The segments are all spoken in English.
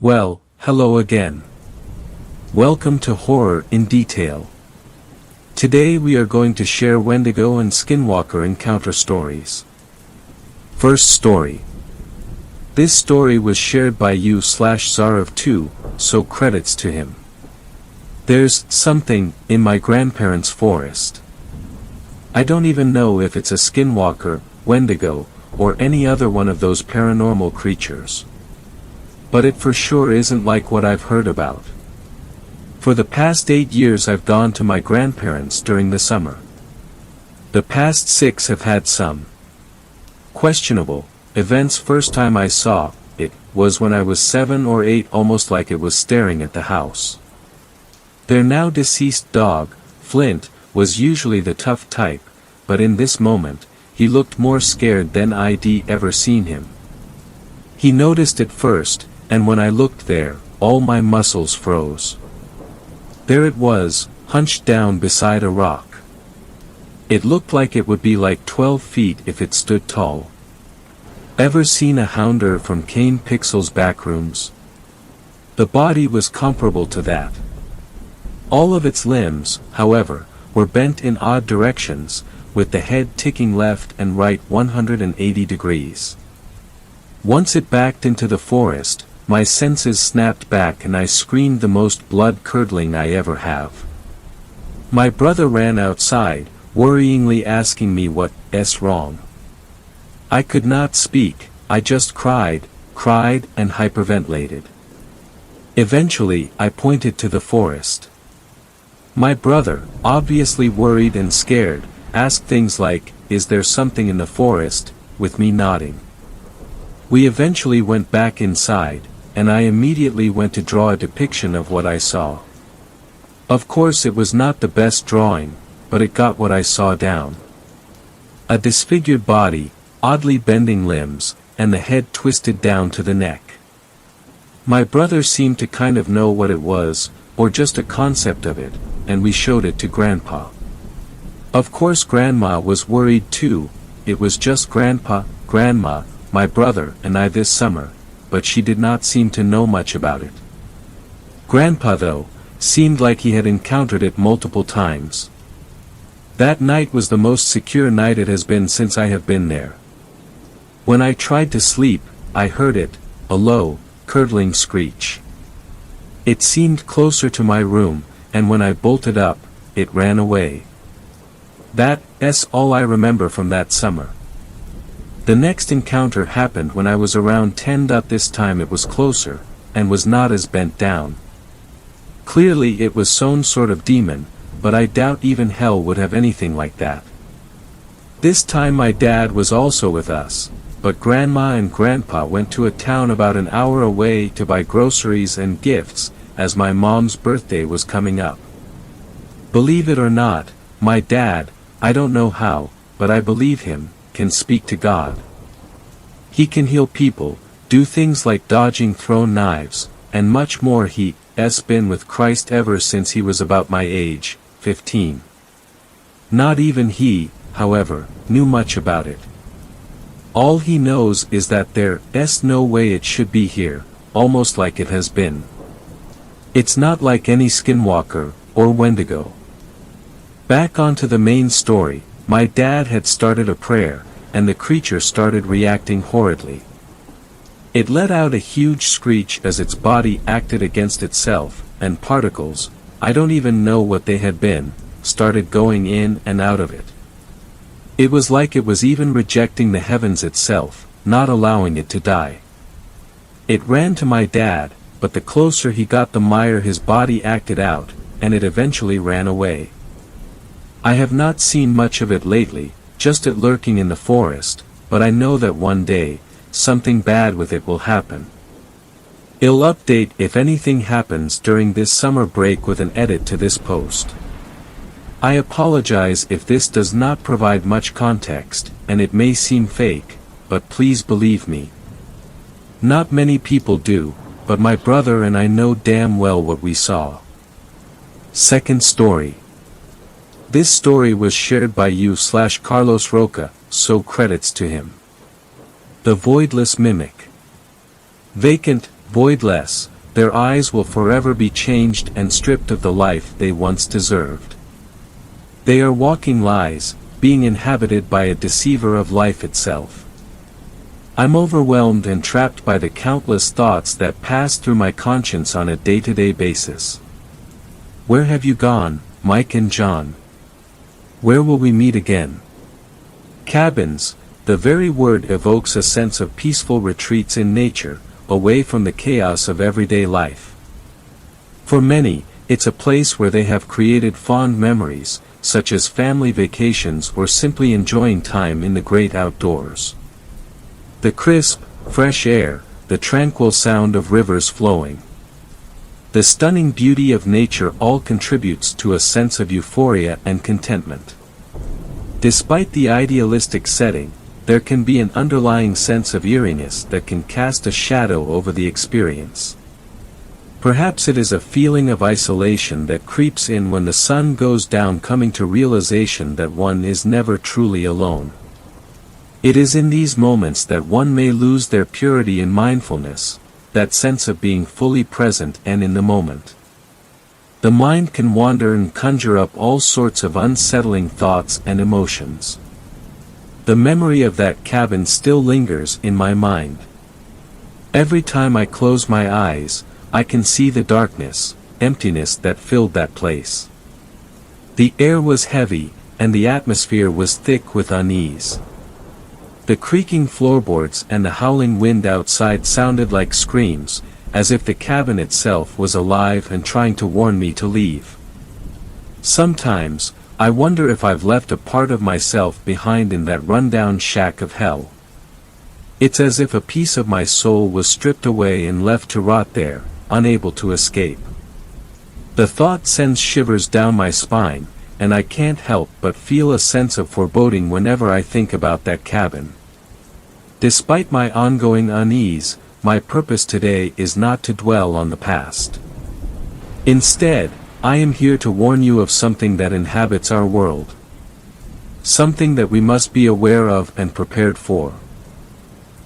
Well, hello again. Welcome to Horror in Detail. Today we are going to share Wendigo and Skinwalker encounter stories. First story. This story was shared by you/Zarav2, so credits to him. There's something in my grandparents' forest. I don't even know if it's a Skinwalker, Wendigo, or any other one of those paranormal creatures. But it for sure isn't like what I've heard about. For the past 8 years I've gone to my grandparents during the summer. The past 6 have had some questionable events. First time I saw it was when I was 7 or 8, almost like it was staring at the house. Their now deceased dog, Flint, was usually the tough type, but in this moment, he looked more scared than I'd ever seen him. He noticed it first, and when I looked there, all my muscles froze. There it was, hunched down beside a rock. It looked like it would be like 12 feet if it stood tall. Ever seen a hounder from Kane Pixel's Backrooms? The body was comparable to that. All of its limbs, however, were bent in odd directions, with the head ticking left and right 180 degrees. Once it backed into the forest, my senses snapped back and I screamed the most blood-curdling I ever have. My brother ran outside, worryingly asking me what's wrong. I could not speak, I just cried, and hyperventilated. Eventually, I pointed to the forest. My brother, obviously worried and scared, asked things like, "Is there something in the forest?" with me nodding. We eventually went back inside, and I immediately went to draw a depiction of what I saw. Of course it was not the best drawing, but it got what I saw down. A disfigured body, oddly bending limbs, and the head twisted down to the neck. My brother seemed to kind of know what it was, or just a concept of it, and we showed it to Grandpa. Of course Grandma was worried too. It was just Grandpa, Grandma, my brother and I this summer, but she did not seem to know much about it. Grandpa though, seemed like he had encountered it multiple times. That night was the most secure night it has been since I have been there. When I tried to sleep, I heard it, a low, curdling screech. It seemed closer to my room, and when I bolted up, it ran away. That's all I remember from that summer. The next encounter happened when I was around 10. This time it was closer, and was not as bent down. Clearly it was some sort of demon, but I doubt even hell would have anything like that. This time my dad was also with us, but Grandma and Grandpa went to a town about an hour away to buy groceries and gifts, as my mom's birthday was coming up. Believe it or not, my dad, I don't know how, but I believe him, can speak to God. He can heal people, do things like dodging thrown knives, and much more. He's been with Christ ever since he was about my age, 15. Not even he, however, knew much about it. All he knows is that there's no way it should be here, almost like it has been. It's not like any Skinwalker, or Wendigo. Back onto the main story, my dad had started a prayer, and the creature started reacting horridly. It let out a huge screech as its body acted against itself, and particles, I don't even know what they had been, started going in and out of it. It was like it was even rejecting the heavens itself, not allowing it to die. It ran to my dad, but the closer he got the mire his body acted out, and it eventually ran away. I have not seen much of it lately, just it lurking in the forest, but I know that one day, something bad with it will happen. I'll update if anything happens during this summer break with an edit to this post. I apologize if this does not provide much context, and it may seem fake, but please believe me. Not many people do, but my brother and I know damn well what we saw. Second story. This story was shared by you/Carlos Roca, so credits to him. The Voidless Mimic. Vacant, voidless, their eyes will forever be changed and stripped of the life they once deserved. They are walking lies, being inhabited by a deceiver of life itself. I'm overwhelmed and trapped by the countless thoughts that pass through my conscience on a day-to-day basis. Where have you gone, Mike and John? Where will we meet again? Cabins, the very word evokes a sense of peaceful retreats in nature, away from the chaos of everyday life. For many, it's a place where they have created fond memories, such as family vacations or simply enjoying time in the great outdoors. The crisp, fresh air, the tranquil sound of rivers flowing. The stunning beauty of nature all contributes to a sense of euphoria and contentment. Despite the idealistic setting, there can be an underlying sense of eeriness that can cast a shadow over the experience. Perhaps it is a feeling of isolation that creeps in when the sun goes down, coming to realization that one is never truly alone. It is in these moments that one may lose their purity and mindfulness, that sense of being fully present and in the moment. The mind can wander and conjure up all sorts of unsettling thoughts and emotions. The memory of that cabin still lingers in my mind. Every time I close my eyes, I can see the darkness, emptiness that filled that place. The air was heavy, and the atmosphere was thick with unease. The creaking floorboards and the howling wind outside sounded like screams, as if the cabin itself was alive and trying to warn me to leave. Sometimes, I wonder if I've left a part of myself behind in that rundown shack of hell. It's as if a piece of my soul was stripped away and left to rot there, unable to escape. The thought sends shivers down my spine, and I can't help but feel a sense of foreboding whenever I think about that cabin. Despite my ongoing unease, my purpose today is not to dwell on the past. Instead, I am here to warn you of something that inhabits our world. Something that we must be aware of and prepared for.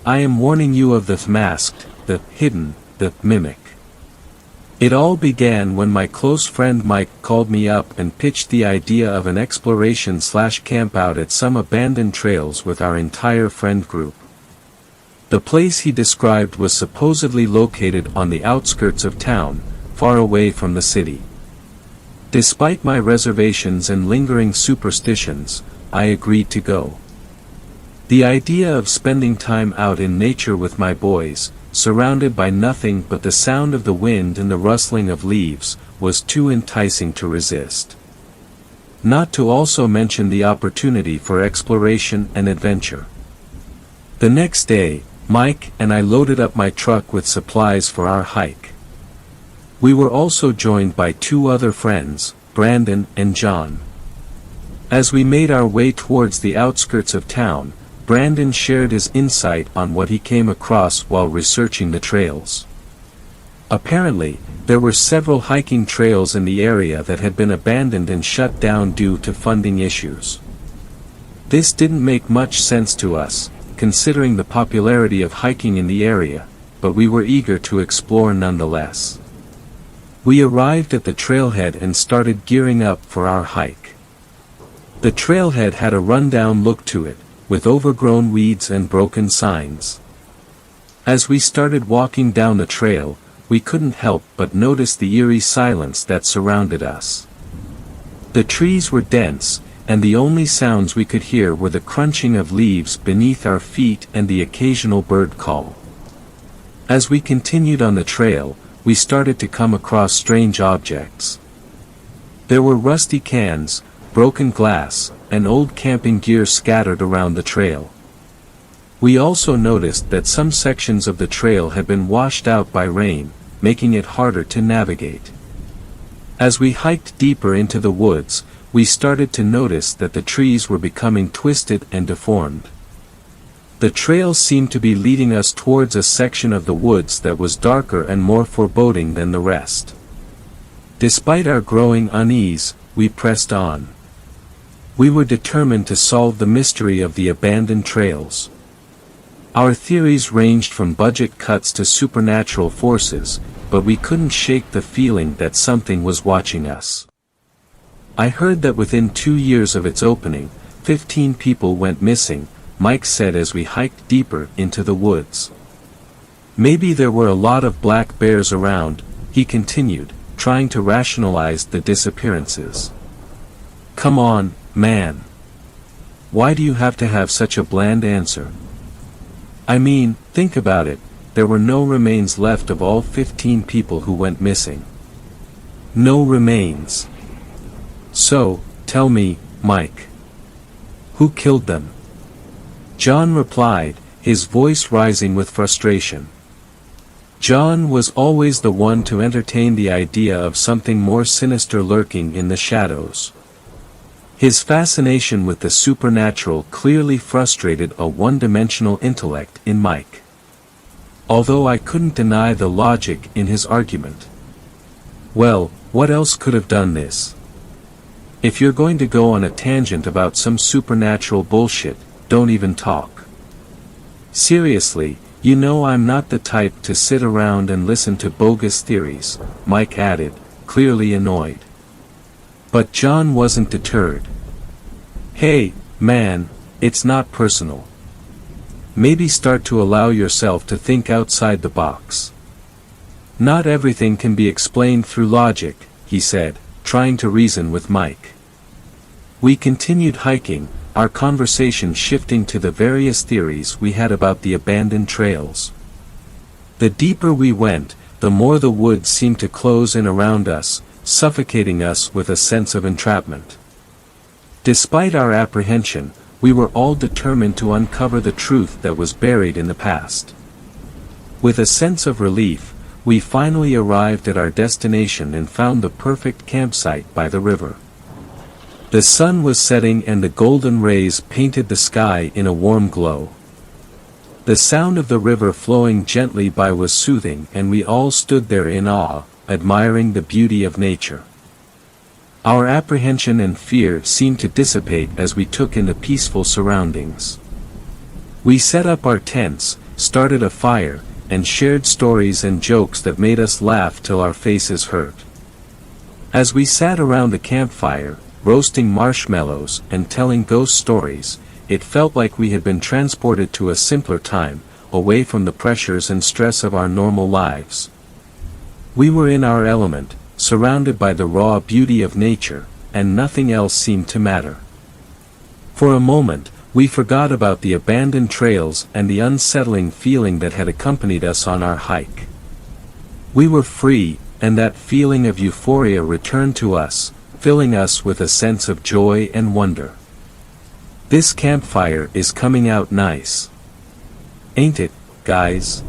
I am warning you of the masked, the hidden, the mimic. It all began when my close friend Mike called me up and pitched the idea of an exploration/camp out at some abandoned trails with our entire friend group. The place he described was supposedly located on the outskirts of town, far away from the city. Despite my reservations and lingering superstitions, I agreed to go. The idea of spending time out in nature with my boys, surrounded by nothing but the sound of the wind and the rustling of leaves, was too enticing to resist. Not to also mention the opportunity for exploration and adventure. The next day, Mike and I loaded up my truck with supplies for our hike. We were also joined by two other friends, Brandon and John. As we made our way towards the outskirts of town, Brandon shared his insight on what he came across while researching the trails. Apparently, there were several hiking trails in the area that had been abandoned and shut down due to funding issues. This didn't make much sense to us, considering the popularity of hiking in the area, but we were eager to explore nonetheless. We arrived at the trailhead and started gearing up for our hike. The trailhead had a rundown look to it, with overgrown weeds and broken signs. As we started walking down the trail, we couldn't help but notice the eerie silence that surrounded us. The trees were dense, and the only sounds we could hear were the crunching of leaves beneath our feet and the occasional bird call. As we continued on the trail, we started to come across strange objects. There were rusty cans, broken glass, and old camping gear scattered around the trail. We also noticed that some sections of the trail had been washed out by rain, making it harder to navigate. As we hiked deeper into the woods, we started to notice that the trees were becoming twisted and deformed. The trail seemed to be leading us towards a section of the woods that was darker and more foreboding than the rest. Despite our growing unease, we pressed on. We were determined to solve the mystery of the abandoned trails. Our theories ranged from budget cuts to supernatural forces, but we couldn't shake the feeling that something was watching us. I heard that within 2 years of its opening, 15 people went missing, Mike said as we hiked deeper into the woods. Maybe there were a lot of black bears around, he continued, trying to rationalize the disappearances. Come on, man. Why do you have to have such a bland answer? I mean, think about it, there were no remains left of all 15 people who went missing. No remains. So, tell me, Mike. Who killed them? John replied, his voice rising with frustration. John was always the one to entertain the idea of something more sinister lurking in the shadows. His fascination with the supernatural clearly frustrated a one-dimensional intellect in Mike. Although I couldn't deny the logic in his argument. Well, what else could have done this? If you're going to go on a tangent about some supernatural bullshit, don't even talk. Seriously, you know I'm not the type to sit around and listen to bogus theories, Mike added, clearly annoyed. But John wasn't deterred. Hey, man, it's not personal. Maybe start to allow yourself to think outside the box. Not everything can be explained through logic, he said, trying to reason with Mike. We continued hiking, our conversation shifting to the various theories we had about the abandoned trails. The deeper we went, the more the woods seemed to close in around us, suffocating us with a sense of entrapment. Despite our apprehension, we were all determined to uncover the truth that was buried in the past. With a sense of relief, we finally arrived at our destination and found the perfect campsite by the river. The sun was setting and the golden rays painted the sky in a warm glow. The sound of the river flowing gently by was soothing, and we all stood there in awe, admiring the beauty of nature. Our apprehension and fear seemed to dissipate as we took in the peaceful surroundings. We set up our tents, started a fire, and shared stories and jokes that made us laugh till our faces hurt. As we sat around the campfire, roasting marshmallows and telling ghost stories, it felt like we had been transported to a simpler time, away from the pressures and stress of our normal lives. We were in our element, surrounded by the raw beauty of nature, and nothing else seemed to matter. For a moment, we forgot about the abandoned trails and the unsettling feeling that had accompanied us on our hike. We were free, and that feeling of euphoria returned to us, filling us with a sense of joy and wonder. This campfire is coming out nice. Ain't it, guys?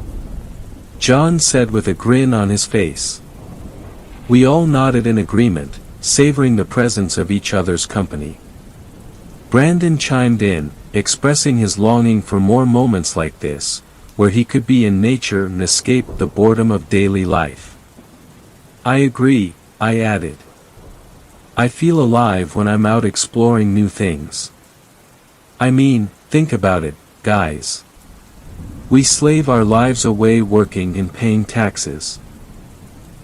John said with a grin on his face. We all nodded in agreement, savoring the presence of each other's company. Brandon chimed in, expressing his longing for more moments like this, where he could be in nature and escape the boredom of daily life. I agree, I added. I feel alive when I'm out exploring new things. I mean, think about it, guys. We slave our lives away working and paying taxes.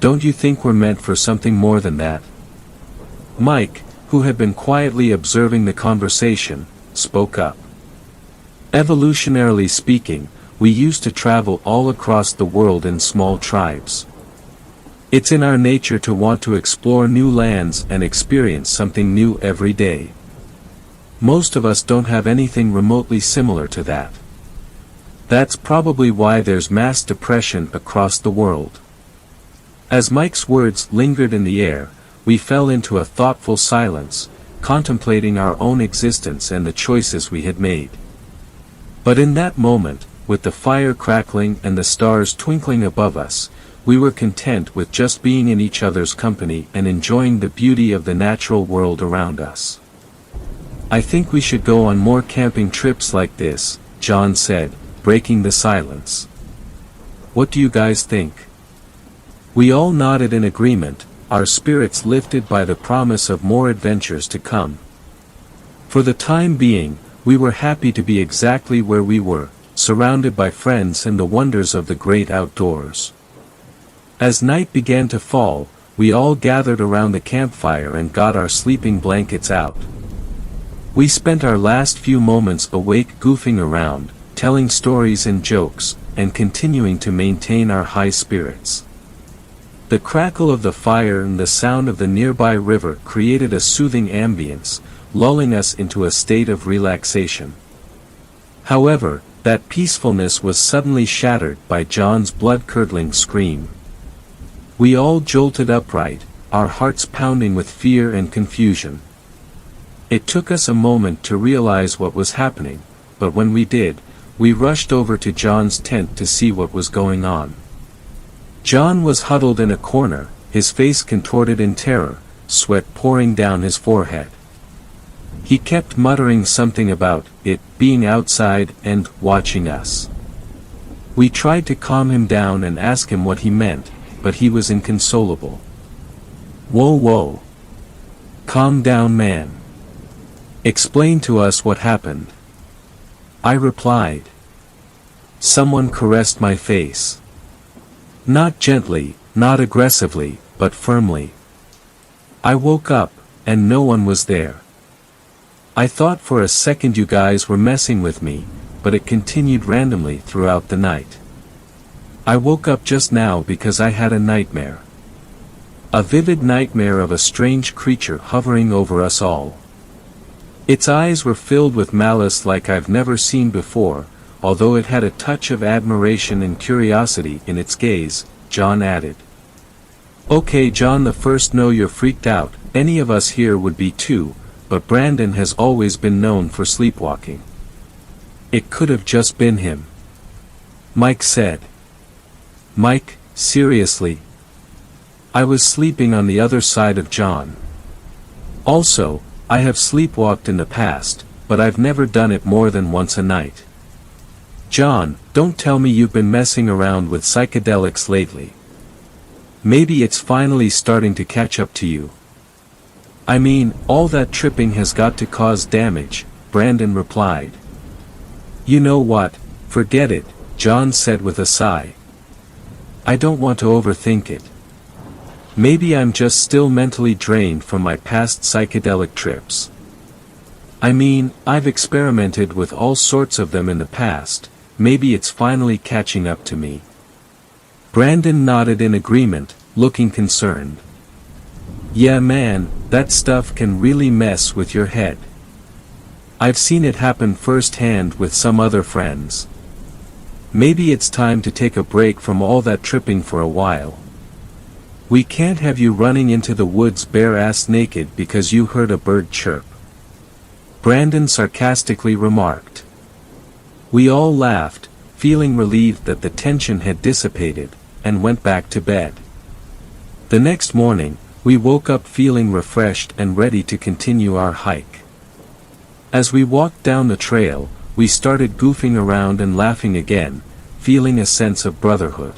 Don't you think we're meant for something more than that? Mike, who had been quietly observing the conversation, spoke up. Evolutionarily speaking, we used to travel all across the world in small tribes. It's in our nature to want to explore new lands and experience something new every day. Most of us don't have anything remotely similar to that. That's probably why there's mass depression across the world. As Mike's words lingered in the air, we fell into a thoughtful silence, contemplating our own existence and the choices we had made. But in that moment, with the fire crackling and the stars twinkling above us, we were content with just being in each other's company and enjoying the beauty of the natural world around us. I think we should go on more camping trips like this, John said, breaking the silence. What do you guys think? We all nodded in agreement, our spirits lifted by the promise of more adventures to come. For the time being, we were happy to be exactly where we were, surrounded by friends and the wonders of the great outdoors. As night began to fall, we all gathered around the campfire and got our sleeping blankets out. We spent our last few moments awake goofing around, telling stories and jokes, and continuing to maintain our high spirits. The crackle of the fire and the sound of the nearby river created a soothing ambience, lulling us into a state of relaxation. However, that peacefulness was suddenly shattered by John's blood-curdling scream. We all jolted upright, our hearts pounding with fear and confusion. It took us a moment to realize what was happening, but when we did, we rushed over to John's tent to see what was going on. John was huddled in a corner, his face contorted in terror, sweat pouring down his forehead. He kept muttering something about it being outside and watching us. We tried to calm him down and ask him what he meant, but he was inconsolable. Whoa. Calm down, man. Explain to us what happened. I replied. Someone caressed my face. Not gently, not aggressively, but firmly. I woke up, and no one was there. I thought for a second you guys were messing with me, but it continued randomly throughout the night. I woke up just now because I had a nightmare. A vivid nightmare of a strange creature hovering over us all. Its eyes were filled with malice like I've never seen before, although it had a touch of admiration and curiosity in its gaze, John added. Okay John, the first know you're freaked out, any of us here would be too, but Brandon has always been known for sleepwalking. It could have just been him. Mike said. Mike, seriously? I was sleeping on the other side of John. Also, I have sleepwalked in the past, but I've never done it more than once a night. John, don't tell me you've been messing around with psychedelics lately. Maybe it's finally starting to catch up to you. I mean, all that tripping has got to cause damage, Brandon replied. You know what, forget it, John said with a sigh. I don't want to overthink it. Maybe I'm just still mentally drained from my past psychedelic trips. I mean, I've experimented with all sorts of them in the past, maybe it's finally catching up to me. Brandon nodded in agreement, looking concerned. Yeah man, that stuff can really mess with your head. I've seen it happen firsthand with some other friends. Maybe it's time to take a break from all that tripping for a while. We can't have you running into the woods bare-ass naked because you heard a bird chirp. Brandon sarcastically remarked. We all laughed, feeling relieved that the tension had dissipated, and went back to bed. The next morning, we woke up feeling refreshed and ready to continue our hike. As we walked down the trail, we started goofing around and laughing again, feeling a sense of brotherhood.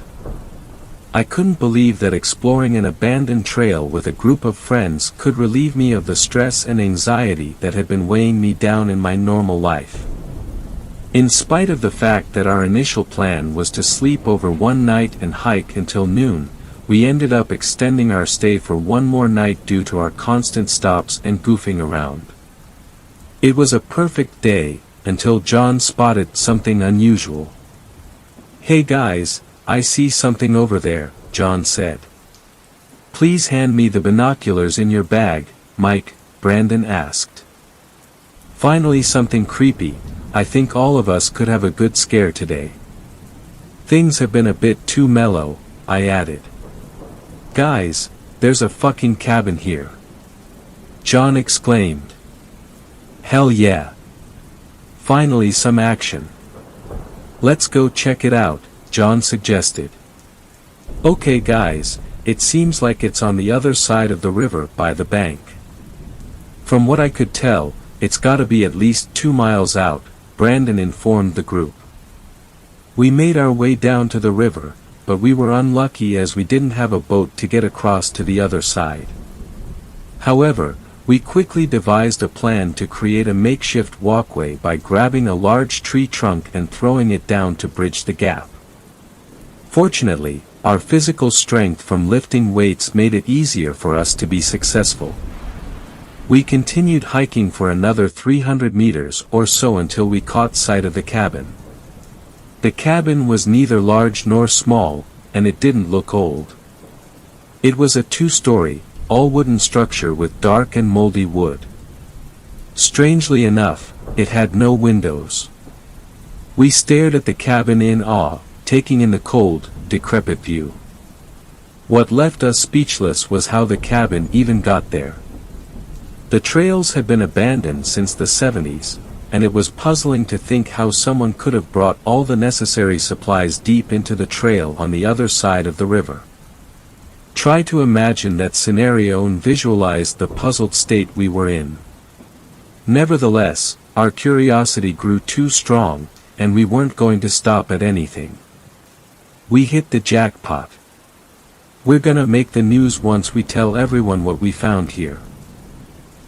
I couldn't believe that exploring an abandoned trail with a group of friends could relieve me of the stress and anxiety that had been weighing me down in my normal life. In spite of the fact that our initial plan was to sleep over one night and hike until noon, we ended up extending our stay for one more night due to our constant stops and goofing around. It was a perfect day, until John spotted something unusual. Hey guys, I see something over there, John said. Please hand me the binoculars in your bag, Mike, Brandon asked. Finally something creepy, I think all of us could have a good scare today. Things have been a bit too mellow, I added. Guys, there's a fucking cabin here. John exclaimed. Hell yeah. Finally some action. Let's go check it out, John suggested. Okay guys, it seems like it's on the other side of the river by the bank. From what I could tell, it's gotta be at least 2 miles out, Brandon informed the group. We made our way down to the river, but we were unlucky as we didn't have a boat to get across to the other side. However, we quickly devised a plan to create a makeshift walkway by grabbing a large tree trunk and throwing it down to bridge the gap. Fortunately, Our physical strength from lifting weights made it easier for us to be successful. We continued hiking for another 300 meters or so until we caught sight of the cabin. The cabin was neither large nor small, and it didn't look old. It was a 2-story, all-wooden structure with dark and moldy wood. Strangely enough, it had no windows. We stared at the cabin in awe, taking in the cold, decrepit view. What left us speechless was how the cabin even got there. The trails had been abandoned since the 70s, and it was puzzling to think how someone could have brought all the necessary supplies deep into the trail on the other side of the river. Try to imagine that scenario and visualize the puzzled state we were in. Nevertheless, our curiosity grew too strong, and we weren't going to stop at anything. We hit the jackpot. We're gonna make the news once we tell everyone what we found here.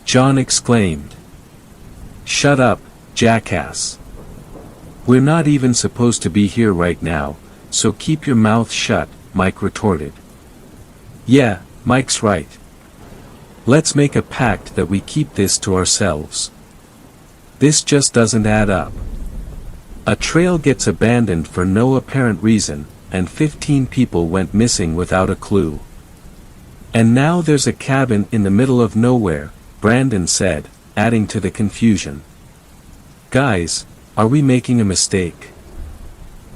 John exclaimed. Shut up, jackass. We're not even supposed to be here right now, so keep your mouth shut, Mike retorted. Yeah, Mike's right. Let's make a pact that we keep this to ourselves. This just doesn't add up. A trail gets abandoned for no apparent reason, and 15 people went missing without a clue. And now there's a cabin in the middle of nowhere, Brandon said, adding to the confusion. Guys, are we making a mistake?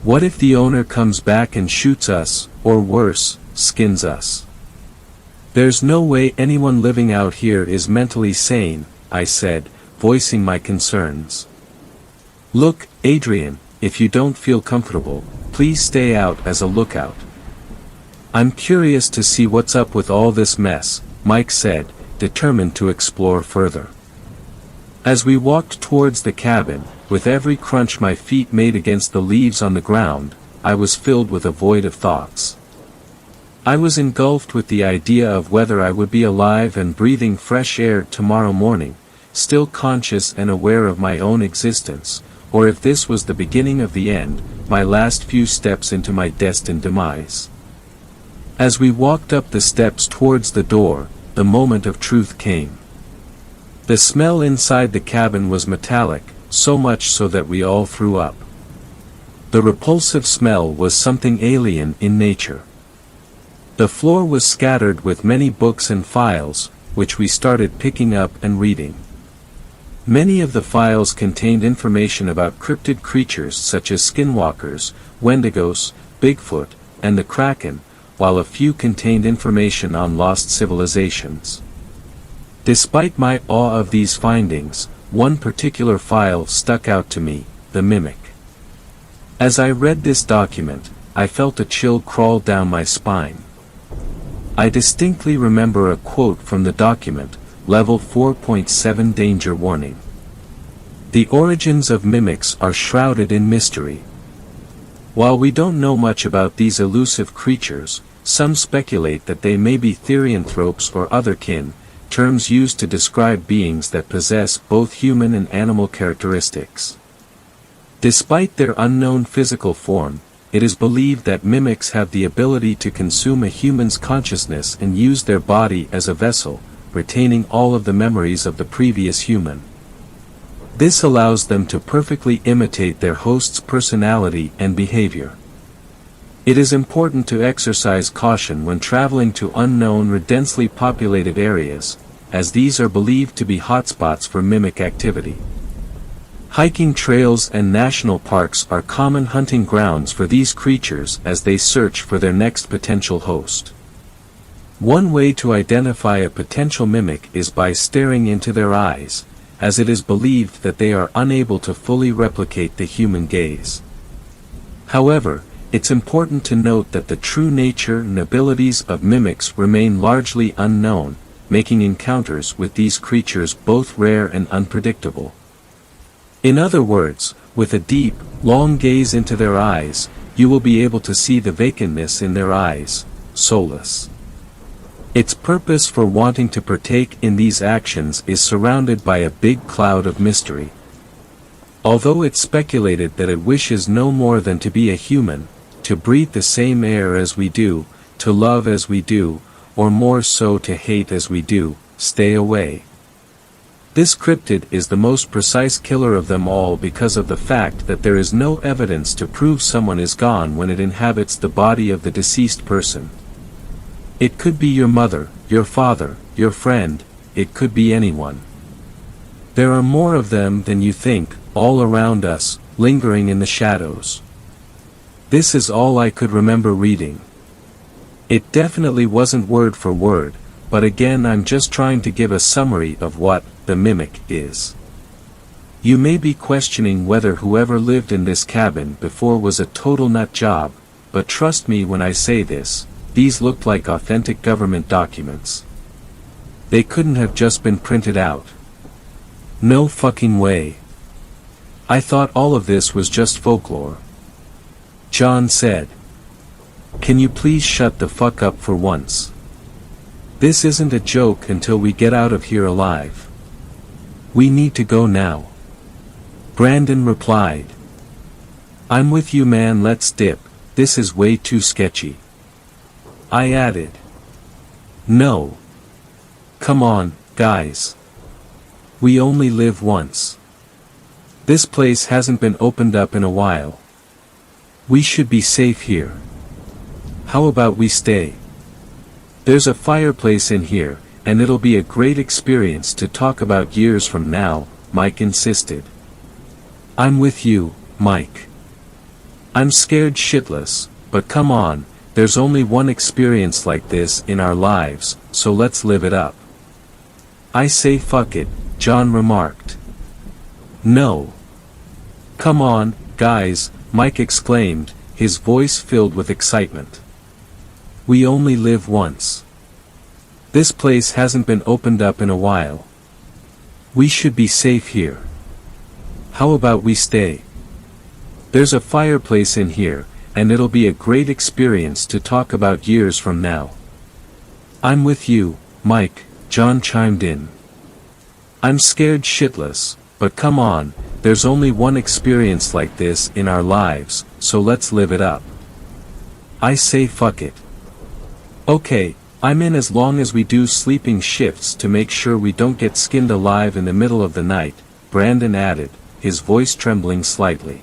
What if the owner comes back and shoots us, or worse, skins us? There's no way anyone living out here is mentally sane, I said, voicing my concerns. Look, Adrian, if you don't feel comfortable, please stay out as a lookout. I'm curious to see what's up with all this mess, Mike said, determined to explore further. As we walked towards the cabin, with every crunch my feet made against the leaves on the ground, I was filled with a void of thoughts. I was engulfed with the idea of whether I would be alive and breathing fresh air tomorrow morning, still conscious and aware of my own existence, or if this was the beginning of the end, my last few steps into my destined demise. As we walked up the steps towards the door, the moment of truth came. The smell inside the cabin was metallic, so much so that we all threw up. The repulsive smell was something alien in nature. The floor was scattered with many books and files, which we started picking up and reading. Many of the files contained information about cryptid creatures such as skinwalkers, wendigos, Bigfoot, and the Kraken, while a few contained information on lost civilizations. Despite my awe of these findings, one particular file stuck out to me, the Mimic. As I read this document, I felt a chill crawl down my spine. I distinctly remember a quote from the document, Level 4.7 Danger Warning. The origins of mimics are shrouded in mystery. While we don't know much about these elusive creatures, some speculate that they may be therianthropes or otherkin, terms used to describe beings that possess both human and animal characteristics. Despite their unknown physical form, it is believed that mimics have the ability to consume a human's consciousness and use their body as a vessel, retaining all of the memories of the previous human. This allows them to perfectly imitate their host's personality and behavior. It is important to exercise caution when traveling to unknown or densely populated areas, as these are believed to be hotspots for mimic activity. Hiking trails and national parks are common hunting grounds for these creatures as they search for their next potential host. One way to identify a potential mimic is by staring into their eyes, as it is believed that they are unable to fully replicate the human gaze. However, it's important to note that the true nature and abilities of mimics remain largely unknown, making encounters with these creatures both rare and unpredictable. In other words, with a deep, long gaze into their eyes, you will be able to see the vacantness in their eyes, soulless. Its purpose for wanting to partake in these actions is surrounded by a big cloud of mystery. Although it's speculated that it wishes no more than to be a human, to breathe the same air as we do, to love as we do, or more so to hate as we do, stay away. This cryptid is the most precise killer of them all because of the fact that there is no evidence to prove someone is gone when it inhabits the body of the deceased person. It could be your mother, your father, your friend, it could be anyone. There are more of them than you think, all around us, lingering in the shadows. This is all I could remember reading. It definitely wasn't word for word, but again I'm just trying to give a summary of what the mimic is. You may be questioning whether whoever lived in this cabin before was a total nut job, but trust me when I say this, these looked like authentic government documents. They couldn't have just been printed out. No fucking way. I thought all of this was just folklore. John said. Can you please shut the fuck up for once? This isn't a joke until we get out of here alive. We need to go now. Brandon replied. I'm with you man, let's dip, this is way too sketchy. I added. No. Come on, guys. We only live once. This place hasn't been opened up in a while. We should be safe here. How about we stay? There's a fireplace in here, and it'll be a great experience to talk about years from now, Mike insisted. I'm with you, Mike. I'm scared shitless, but come on, there's only one experience like this in our lives, so let's live it up. I say fuck it, John remarked. No. Come on, guys, Mike exclaimed, his voice filled with excitement. We only live once. This place hasn't been opened up in a while. We should be safe here. How about we stay? There's a fireplace in here, and it'll be a great experience to talk about years from now. I'm with you, Mike, John chimed in. I'm scared shitless, but come on, there's only one experience like this in our lives, so let's live it up. I say fuck it. Okay, I'm in as long as we do sleeping shifts to make sure we don't get skinned alive in the middle of the night, Brandon added, his voice trembling slightly.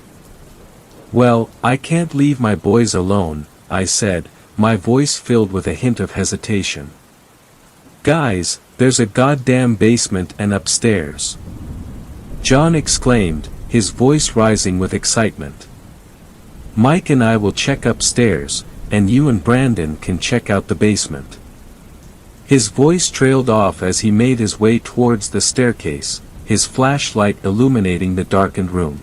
Well, I can't leave my boys alone, I said, my voice filled with a hint of hesitation. Guys, there's a goddamn basement and upstairs. John exclaimed, his voice rising with excitement. Mike and I will check upstairs, and you and Brandon can check out the basement. His voice trailed off as he made his way towards the staircase, his flashlight illuminating the darkened room.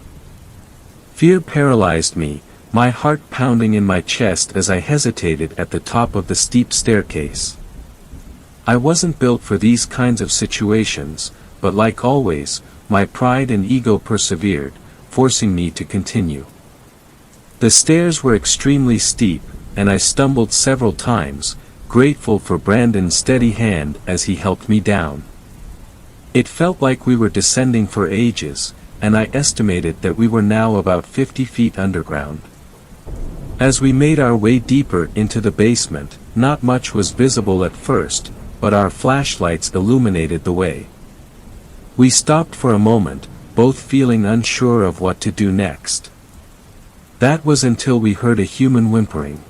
Fear paralyzed me, my heart pounding in my chest as I hesitated at the top of the steep staircase. I wasn't built for these kinds of situations, but like always, my pride and ego persevered, forcing me to continue. The stairs were extremely steep, and I stumbled several times, grateful for Brandon's steady hand as he helped me down. It felt like we were descending for ages, and I estimated that we were now about 50 feet underground. As we made our way deeper into the basement, not much was visible at first, but our flashlights illuminated the way. We stopped for a moment, both feeling unsure of what to do next. That was until we heard a human whimpering.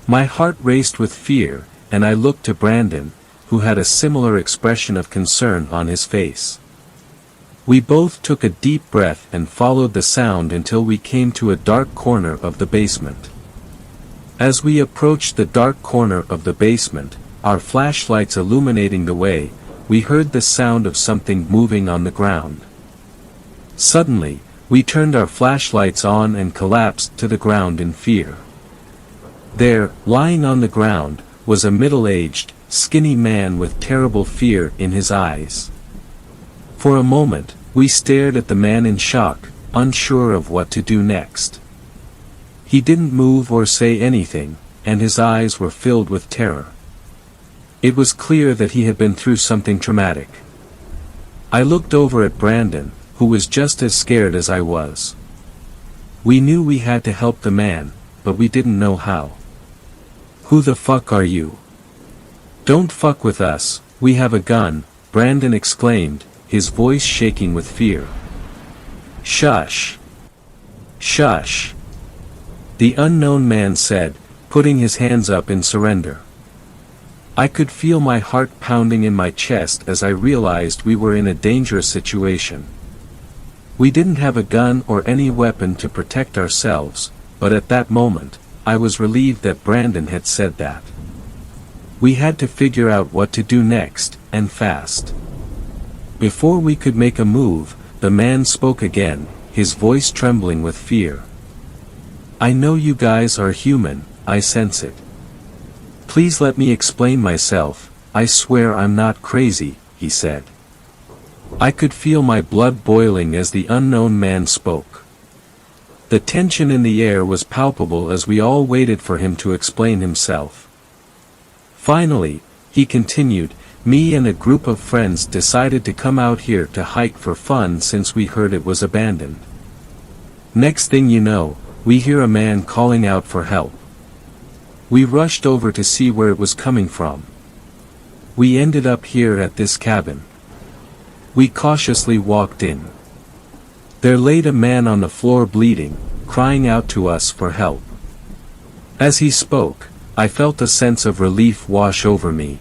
My heart raced with fear, and I looked to Brandon, who had a similar expression of concern on his face. We both took a deep breath and followed the sound until we came to a dark corner of the basement. As we approached the dark corner of the basement, our flashlights illuminating the way, we heard the sound of something moving on the ground. Suddenly, we turned our flashlights on and collapsed to the ground in fear. There, lying on the ground, was a middle-aged, skinny man with terrible fear in his eyes. For a moment, we stared at the man in shock, unsure of what to do next. He didn't move or say anything, and his eyes were filled with terror. It was clear that he had been through something traumatic. I looked over at Brandon, who was just as scared as I was. We knew we had to help the man, but we didn't know how. "Who the fuck are you? Don't fuck with us, we have a gun," Brandon exclaimed, his voice shaking with fear. "Shush. Shush," the unknown man said, putting his hands up in surrender. I could feel my heart pounding in my chest as I realized we were in a dangerous situation. We didn't have a gun or any weapon to protect ourselves, but at that moment, I was relieved that Brandon had said that. We had to figure out what to do next, and fast. Before we could make a move, the man spoke again, his voice trembling with fear. "I know you guys are human, I sense it. Please let me explain myself, I swear I'm not crazy," he said. I could feel my blood boiling as the unknown man spoke. The tension in the air was palpable as we all waited for him to explain himself. Finally, he continued, "Me and a group of friends decided to come out here to hike for fun since we heard it was abandoned. Next thing you know, we hear a man calling out for help. We rushed over to see where it was coming from. We ended up here at this cabin. We cautiously walked in. There laid a man on the floor bleeding, crying out to us for help. As he spoke, I felt a sense of relief wash over me.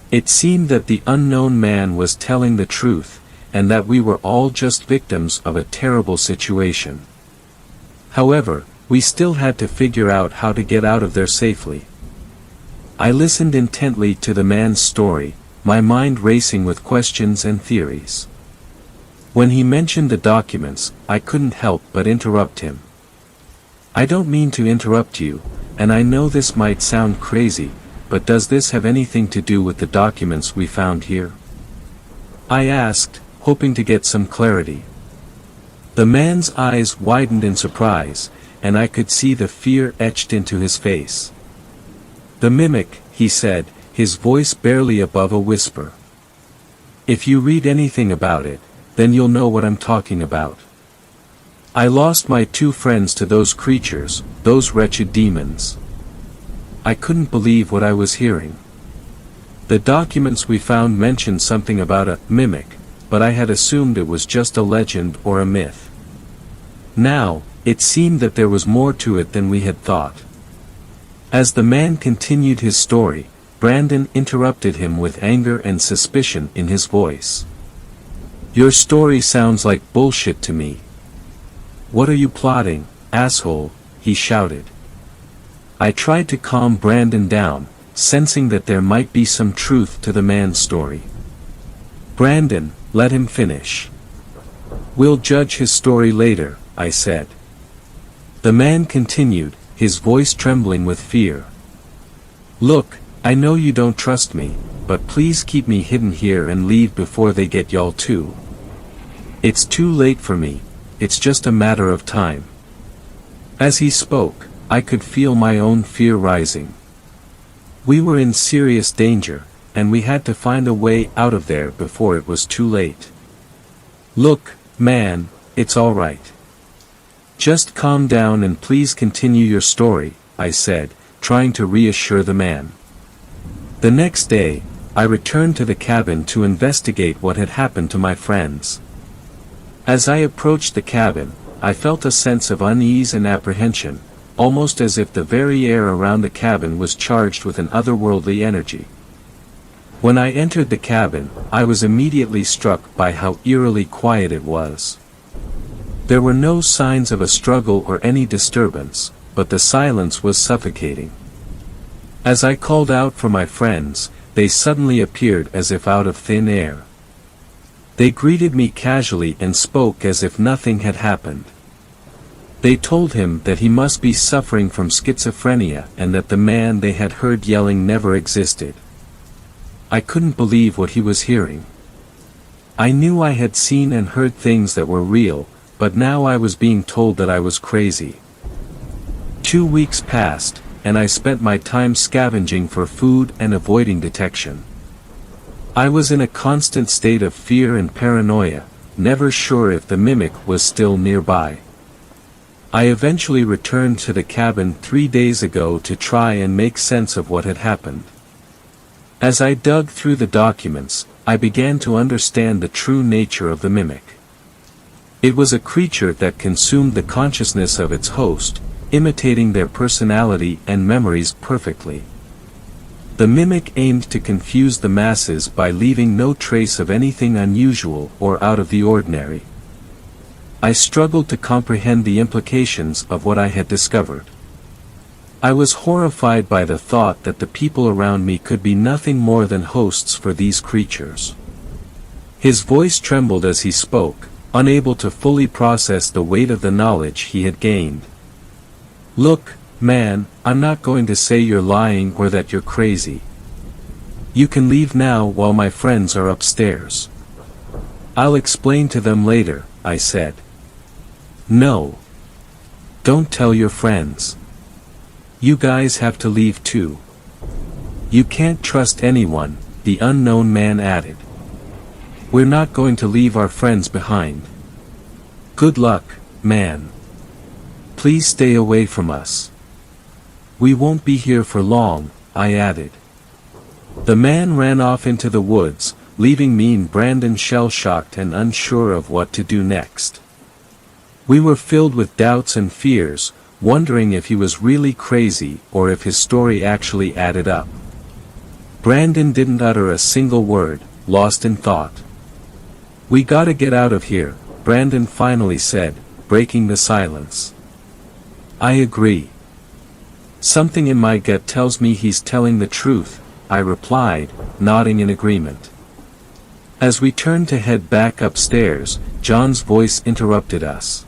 It seemed that the unknown man was telling the truth, and that we were all just victims of a terrible situation. However, we still had to figure out how to get out of there safely." I listened intently to the man's story, my mind racing with questions and theories. When he mentioned the documents, I couldn't help but interrupt him. "I don't mean to interrupt you, and I know this might sound crazy, but does this have anything to do with the documents we found here?" I asked, hoping to get some clarity. The man's eyes widened in surprise, and I could see the fear etched into his face. "The mimic," he said, his voice barely above a whisper. "If you read anything about it, then you'll know what I'm talking about. I lost my 2 friends to those creatures, those wretched demons." I couldn't believe what I was hearing. The documents we found mentioned something about a mimic, but I had assumed it was just a legend or a myth. Now, it seemed that there was more to it than we had thought. As the man continued his story, Brandon interrupted him with anger and suspicion in his voice. "Your story sounds like bullshit to me. What are you plotting, asshole?" he shouted. I tried to calm Brandon down, sensing that there might be some truth to the man's story. "Brandon, let him finish. We'll judge his story later," I said. The man continued, his voice trembling with fear. "Look, I know you don't trust me, but please keep me hidden here and leave before they get y'all too. It's too late for me, it's just a matter of time." As he spoke, I could feel my own fear rising. We were in serious danger, and we had to find a way out of there before it was too late. "Look, man, it's all right. Just calm down and please continue your story," I said, trying to reassure the man. The next day, I returned to the cabin to investigate what had happened to my friends. As I approached the cabin, I felt a sense of unease and apprehension, almost as if the very air around the cabin was charged with an otherworldly energy. When I entered the cabin, I was immediately struck by how eerily quiet it was. There were no signs of a struggle or any disturbance, but the silence was suffocating. As I called out for my friends, they suddenly appeared as if out of thin air. They greeted me casually and spoke as if nothing had happened. They told him that he must be suffering from schizophrenia and that the man they had heard yelling never existed. I couldn't believe what he was hearing. I knew I had seen and heard things that were real, but now I was being told that I was crazy. 2 weeks passed, and I spent my time scavenging for food and avoiding detection. I was in a constant state of fear and paranoia, never sure if the mimic was still nearby. I eventually returned to the cabin 3 days ago to try and make sense of what had happened. As I dug through the documents, I began to understand the true nature of the mimic. It was a creature that consumed the consciousness of its host, imitating their personality and memories perfectly. The mimic aimed to confuse the masses by leaving no trace of anything unusual or out of the ordinary. I struggled to comprehend the implications of what I had discovered. I was horrified by the thought that the people around me could be nothing more than hosts for these creatures. His voice trembled as he spoke, unable to fully process the weight of the knowledge he had gained. "Look, man, I'm not going to say you're lying or that you're crazy. You can leave now while my friends are upstairs. I'll explain to them later," I said. "No. Don't tell your friends. You guys have to leave too. You can't trust anyone," the unknown man added. "We're not going to leave our friends behind. Good luck, man. Please stay away from us. We won't be here for long," I added. The man ran off into the woods, leaving me and Brandon shell-shocked and unsure of what to do next. We were filled with doubts and fears, wondering if he was really crazy or if his story actually added up. Brandon didn't utter a single word, lost in thought. "We gotta get out of here," Brandon finally said, breaking the silence. "I agree. Something in my gut tells me he's telling the truth," I replied, nodding in agreement. As we turned to head back upstairs, John's voice interrupted us.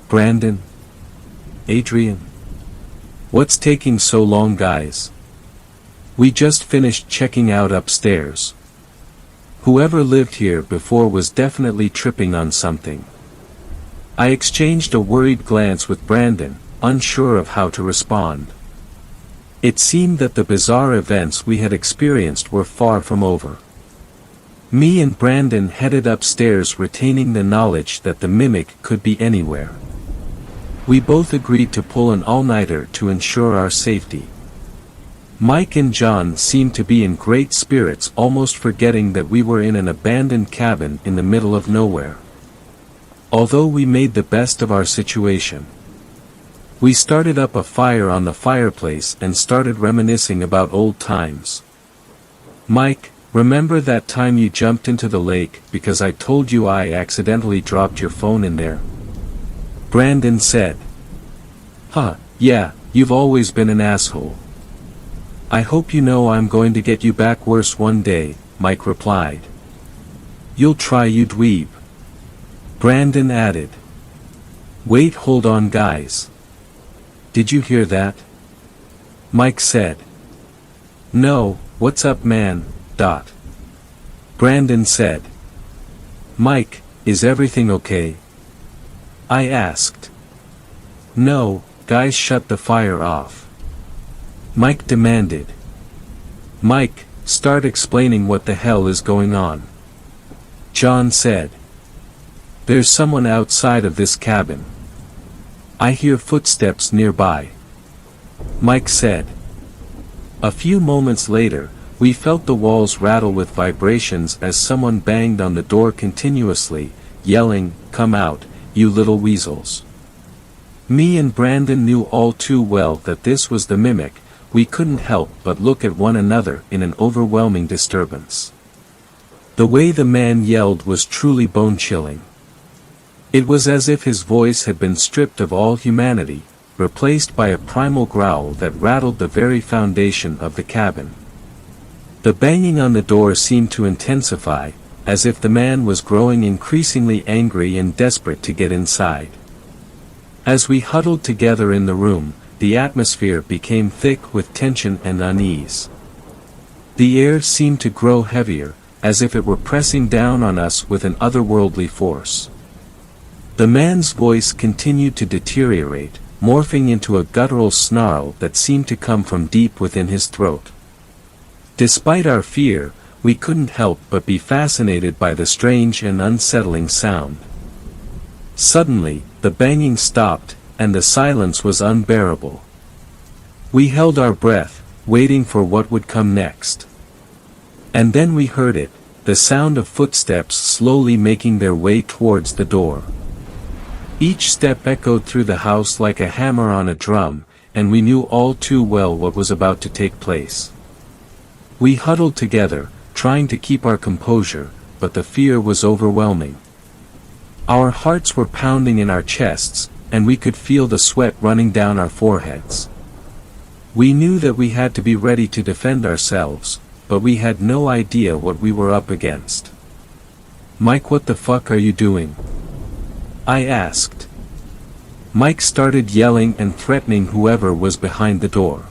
"Brandon? Adrian? What's taking so long, guys? We just finished checking out upstairs. Whoever lived here before was definitely tripping on something." I exchanged a worried glance with Brandon, unsure of how to respond. It seemed that the bizarre events we had experienced were far from over. Me and Brandon headed upstairs retaining the knowledge that the mimic could be anywhere. We both agreed to pull an all-nighter to ensure our safety. Mike and John seemed to be in great spirits, almost forgetting that we were in an abandoned cabin in the middle of nowhere. Although we made the best of our situation. We started up a fire on the fireplace and started reminiscing about old times. "Mike, remember that time you jumped into the lake because I told you I accidentally dropped your phone in there?" Brandon said. "Huh, yeah, you've always been an asshole. I hope you know I'm going to get you back worse one day," Mike replied. "You'll try, you dweeb," Brandon added. "Wait, hold on, guys. Did you hear that?" Mike said. "No, what's up, man, Dot?" Brandon said. "Mike, is everything okay?" I asked. "No, guys, shut the fire off," Mike demanded. "Mike, start explaining what the hell is going on," John said. "There's someone outside of this cabin. I hear footsteps nearby," Mike said. A few moments later, we felt the walls rattle with vibrations as someone banged on the door continuously, yelling, "Come out, you little weasels." Me and Brandon knew all too well that this was the mimic. We couldn't help but look at one another in an overwhelming disturbance. The way the man yelled was truly bone-chilling. It was as if his voice had been stripped of all humanity, replaced by a primal growl that rattled the very foundation of the cabin. The banging on the door seemed to intensify, as if the man was growing increasingly angry and desperate to get inside. As we huddled together in the room, the atmosphere became thick with tension and unease. The air seemed to grow heavier, as if it were pressing down on us with an otherworldly force. The man's voice continued to deteriorate, morphing into a guttural snarl that seemed to come from deep within his throat. Despite our fear, we couldn't help but be fascinated by the strange and unsettling sound. Suddenly, the banging stopped, and the silence was unbearable. We held our breath, waiting for what would come next. And then we heard it, the sound of footsteps slowly making their way towards the door. Each step echoed through the house like a hammer on a drum, and we knew all too well what was about to take place. We huddled together, trying to keep our composure, but the fear was overwhelming. Our hearts were pounding in our chests, and we could feel the sweat running down our foreheads. We knew that we had to be ready to defend ourselves, but we had no idea what we were up against. "Mike, what the fuck are you doing?" I asked. Mike started yelling and threatening whoever was behind the door.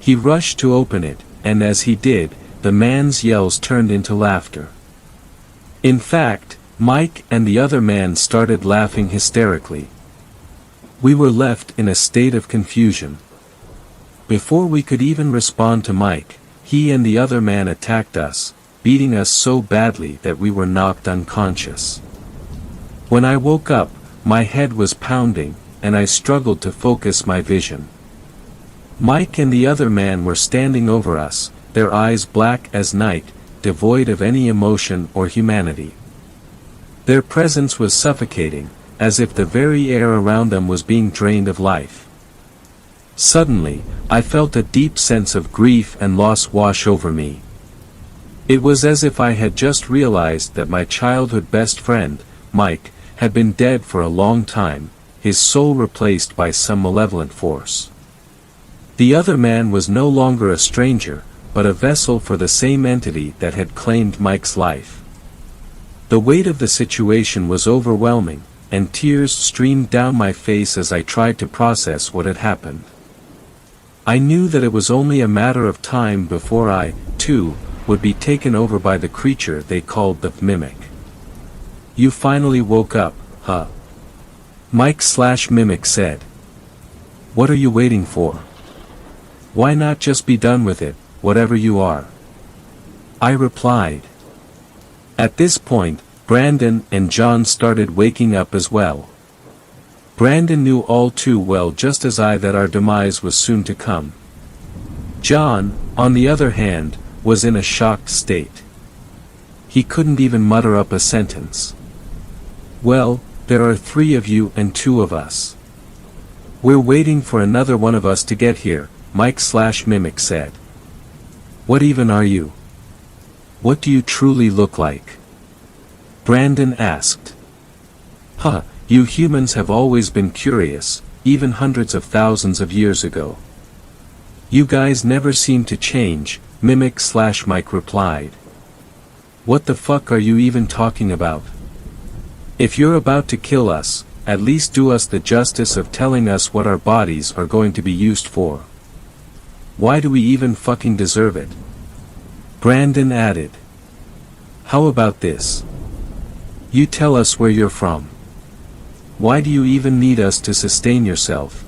He rushed to open it, and as he did, the man's yells turned into laughter. In fact, Mike and the other man started laughing hysterically. We were left in a state of confusion. Before we could even respond to Mike, he and the other man attacked us, beating us so badly that we were knocked unconscious. When I woke up, my head was pounding, and I struggled to focus my vision. Mike and the other man were standing over us, their eyes black as night, devoid of any emotion or humanity. Their presence was suffocating, as if the very air around them was being drained of life. Suddenly, I felt a deep sense of grief and loss wash over me. It was as if I had just realized that my childhood best friend, Mike, had been dead for a long time, his soul replaced by some malevolent force. The other man was no longer a stranger, but a vessel for the same entity that had claimed Mike's life. The weight of the situation was overwhelming, and tears streamed down my face as I tried to process what had happened. I knew that it was only a matter of time before I, too, would be taken over by the creature they called the Mimic. "You finally woke up, huh?" Mike/Mimic said. "What are you waiting for? Why not just be done with it, whatever you are?" I replied. At this point, Brandon and John started waking up as well. Brandon knew all too well, just as I, that our demise was soon to come. John, on the other hand, was in a shocked state. He couldn't even mutter up a sentence. "Well, there are 3 of you and 2 of us. We're waiting for another one of us to get here," Mike/Mimic said. "What even are you? What do you truly look like?" Brandon asked. "Huh, you humans have always been curious, even hundreds of thousands of years ago. You guys never seem to change," Mimic/Mike replied. "What the fuck are you even talking about? If you're about to kill us, at least do us the justice of telling us what our bodies are going to be used for. Why do we even fucking deserve it?" Brandon added. "How about this? You tell us where you're from. Why do you even need us to sustain yourself?"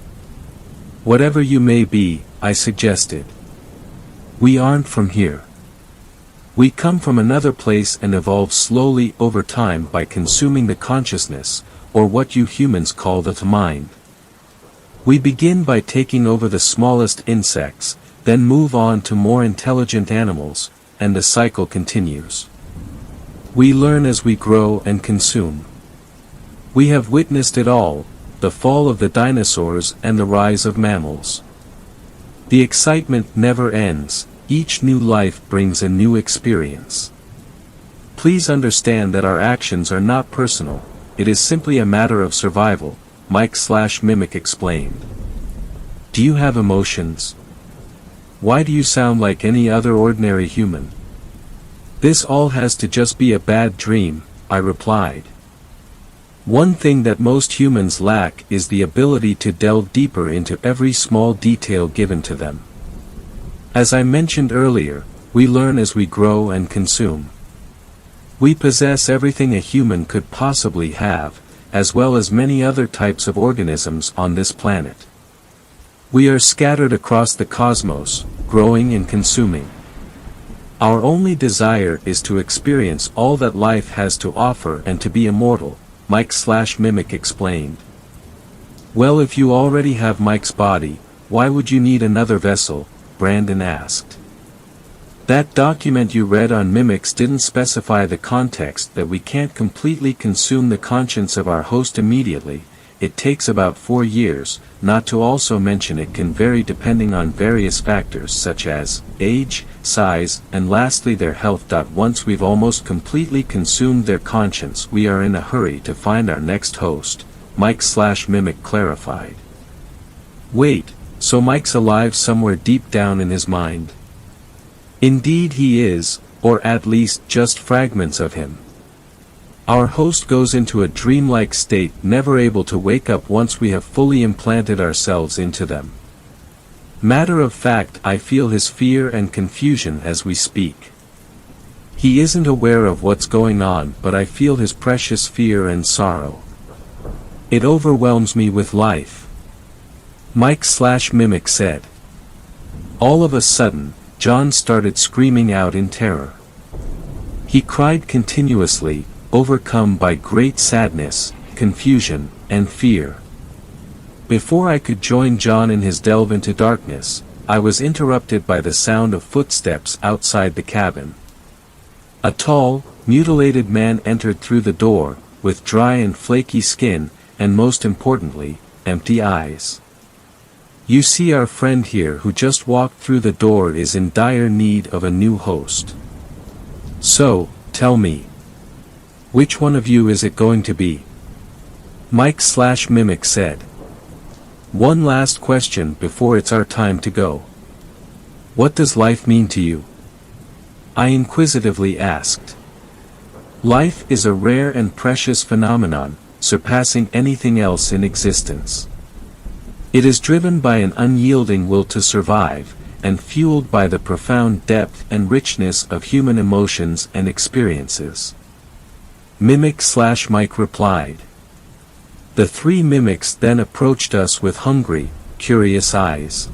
"Whatever you may be," I suggested. "We aren't from here. We come from another place and evolve slowly over time by consuming the consciousness, or what you humans call the mind. We begin by taking over the smallest insects, then move on to more intelligent animals, and the cycle continues. We learn as we grow and consume. We have witnessed it all, the fall of the dinosaurs and the rise of mammals. The excitement never ends. Each new life brings a new experience. Please understand that our actions are not personal, it is simply a matter of survival," Mike/Mimic explained. "Do you have emotions? Why do you sound like any other ordinary human?" "This all has to just be a bad dream," I replied. One thing that most humans lack is the ability to delve deeper into every small detail given to them. As I mentioned earlier, we learn as we grow and consume. We possess everything a human could possibly have, as well as many other types of organisms on this planet. We are scattered across the cosmos, growing and consuming. Our only desire is to experience all that life has to offer and to be immortal, Mike/Mimic explained. Well, if you already have Mike's body, why would you need another vessel? Brandon asked. That document you read on mimics didn't specify the context that we can't completely consume the conscience of our host immediately. It takes about 4 years, not to also mention it can vary depending on various factors such as age, size, and lastly their health. Once we've almost completely consumed their conscience, we are in a hurry to find our next host, Mike/Mimic clarified. Wait, so Mike's alive somewhere deep down in his mind? Indeed he is, or at least just fragments of him. Our host goes into a dreamlike state, never able to wake up once we have fully implanted ourselves into them. Matter of fact, I feel his fear and confusion as we speak. He isn't aware of what's going on, but I feel his precious fear and sorrow. It overwhelms me with life. Mike/Mimic said. All of a sudden, John started screaming out in terror. He cried continuously, overcome by great sadness, confusion, and fear. Before I could join John in his delve into darkness, I was interrupted by the sound of footsteps outside the cabin. A tall, mutilated man entered through the door, with dry and flaky skin, and most importantly, empty eyes. You see, our friend here who just walked through the door is in dire need of a new host. So, tell me, which one of you is it going to be? Mike/Mimic said. One last question before it's our time to go. What does life mean to you? I inquisitively asked. Life is a rare and precious phenomenon, surpassing anything else in existence. It is driven by an unyielding will to survive, and fueled by the profound depth and richness of human emotions and experiences. Mimic/Mike replied. The 3 mimics then approached us with hungry, curious eyes.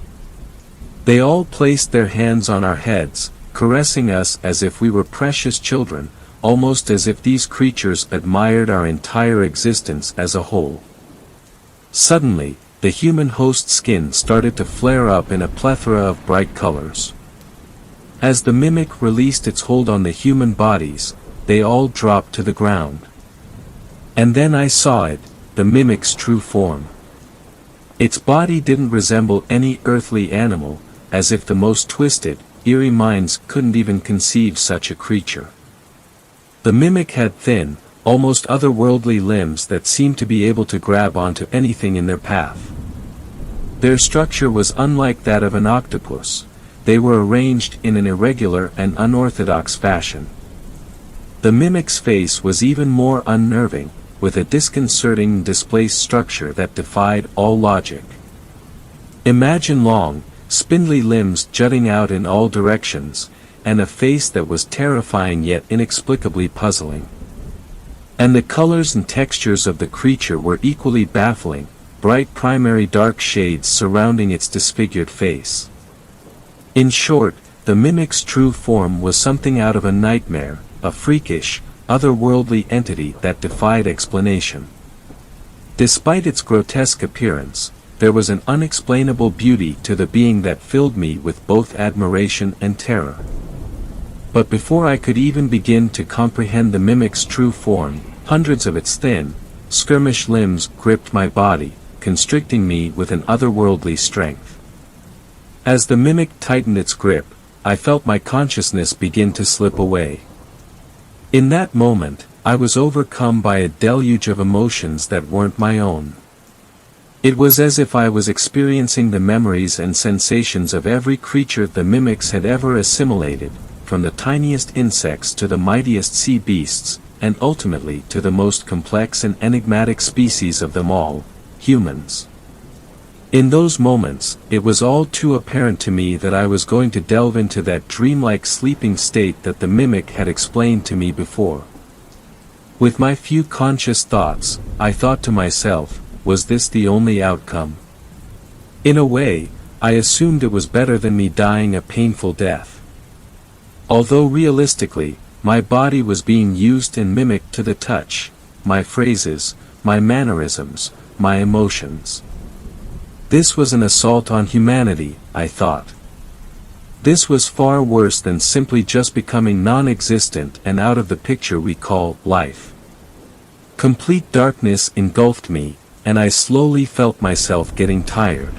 They all placed their hands on our heads, caressing us as if we were precious children, almost as if these creatures admired our entire existence as a whole. Suddenly, the human host's skin started to flare up in a plethora of bright colors. As the mimic released its hold on the human bodies, they all dropped to the ground. And then I saw it, the mimic's true form. Its body didn't resemble any earthly animal, as if the most twisted, eerie minds couldn't even conceive such a creature. The mimic had thin, almost otherworldly limbs that seemed to be able to grab onto anything in their path. Their structure was unlike that of an octopus. They were arranged in an irregular and unorthodox fashion. The mimic's face was even more unnerving, with a disconcerting displaced structure that defied all logic. Imagine long, spindly limbs jutting out in all directions, and a face that was terrifying yet inexplicably puzzling. And the colors and textures of the creature were equally baffling, bright primary dark shades surrounding its disfigured face. In short, the mimic's true form was something out of a nightmare, a freakish, otherworldly entity that defied explanation. Despite its grotesque appearance, there was an unexplainable beauty to the being that filled me with both admiration and terror. But before I could even begin to comprehend the mimic's true form, hundreds of its thin, skirmish limbs gripped my body, constricting me with an otherworldly strength. As the mimic tightened its grip, I felt my consciousness begin to slip away. In that moment, I was overcome by a deluge of emotions that weren't my own. It was as if I was experiencing the memories and sensations of every creature the mimics had ever assimilated, from the tiniest insects to the mightiest sea beasts, and ultimately to the most complex and enigmatic species of them all, humans. In those moments, it was all too apparent to me that I was going to delve into that dreamlike sleeping state that the mimic had explained to me before. With my few conscious thoughts, I thought to myself, was this the only outcome? In a way, I assumed it was better than me dying a painful death. Although realistically, my body was being used and mimicked to the touch, my phrases, my mannerisms, my emotions. This was an assault on humanity, I thought. This was far worse than simply just becoming non-existent and out of the picture we call life. Complete darkness engulfed me, and I slowly felt myself getting tired.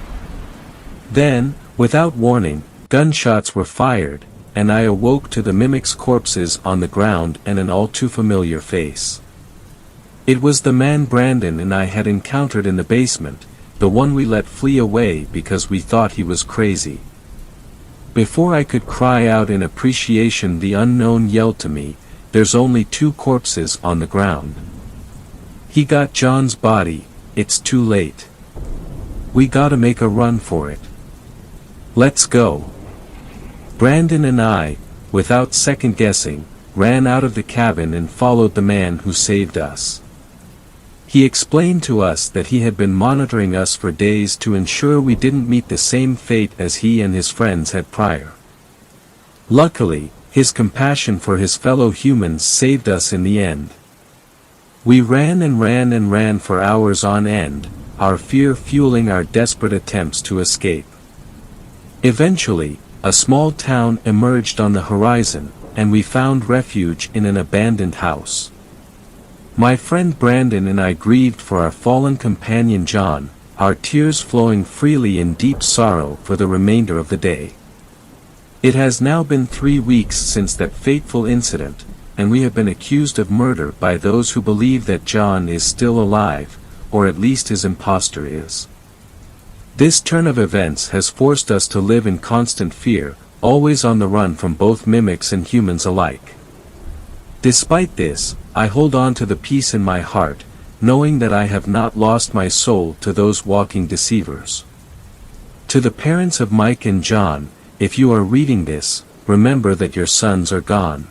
Then, without warning, gunshots were fired, and I awoke to the mimic's corpses on the ground and an all too familiar face. It was the man Brandon and I had encountered in the basement, the one we let flee away because we thought he was crazy. Before I could cry out in appreciation, the unknown yelled to me, "There's only 2 corpses on the ground. He got John's body, it's too late. We gotta make a run for it. Let's go." Brandon and I, without second guessing, ran out of the cabin and followed the man who saved us. He explained to us that he had been monitoring us for days to ensure we didn't meet the same fate as he and his friends had prior. Luckily, his compassion for his fellow humans saved us in the end. We ran and ran and ran for hours on end, our fear fueling our desperate attempts to escape. Eventually, a small town emerged on the horizon, and we found refuge in an abandoned house. My friend Brandon and I grieved for our fallen companion John, our tears flowing freely in deep sorrow for the remainder of the day. It has now been 3 weeks since that fateful incident, and we have been accused of murder by those who believe that John is still alive, or at least his impostor is. This turn of events has forced us to live in constant fear, always on the run from both mimics and humans alike. Despite this, I hold on to the peace in my heart, knowing that I have not lost my soul to those walking deceivers. To the parents of Mike and John, if you are reading this, remember that your sons are gone.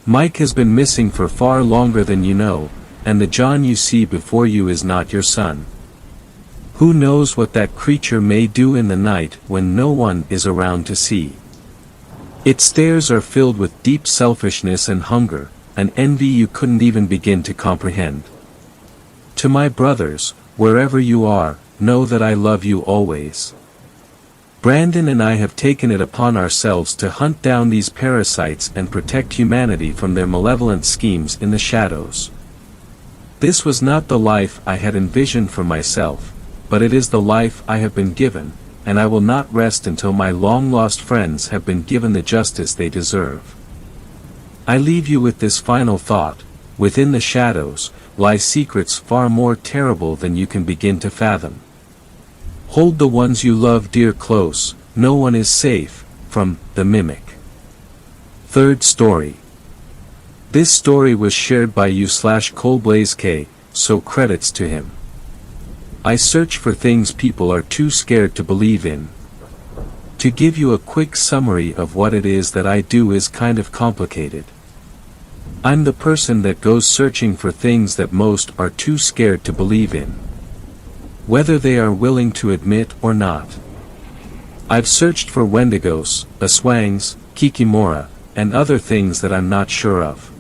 Mike has been missing for far longer than you know, and the John you see before you is not your son. Who knows what that creature may do in the night when no one is around to see. Its stares are filled with deep selfishness and hunger, an envy you couldn't even begin to comprehend. To my brothers, wherever you are, know that I love you always. Brandon and I have taken it upon ourselves to hunt down these parasites and protect humanity from their malevolent schemes in the shadows. This was not the life I had envisioned for myself, but it is the life I have been given, and I will not rest until my long-lost friends have been given the justice they deserve. I leave you with this final thought: within the shadows lie secrets far more terrible than you can begin to fathom. Hold the ones you love dear close, no one is safe from the mimic. Third story. This story was shared by you/ColdblazeK, so credits to him. I search for things people are too scared to believe in. To give you a quick summary of what it is that I do is kind of complicated. I'm the person that goes searching for things that most are too scared to believe in, whether they are willing to admit or not. I've searched for Wendigos, Aswangs, Kikimora, and other things that I'm not sure of.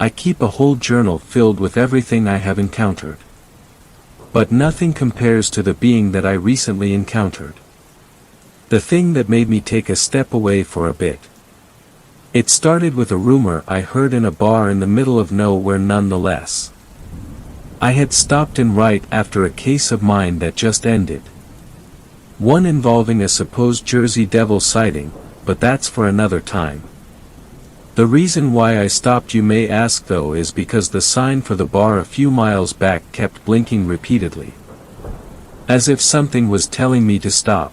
I keep a whole journal filled with everything I have encountered. But nothing compares to the being that I recently encountered. The thing that made me take a step away for a bit. It started with a rumor I heard in a bar in the middle of nowhere nonetheless. I had stopped in right after a case of mine that just ended. One involving a supposed Jersey Devil sighting, but that's for another time. The reason why I stopped, you may ask, though, is because the sign for the bar a few miles back kept blinking repeatedly, as if something was telling me to stop.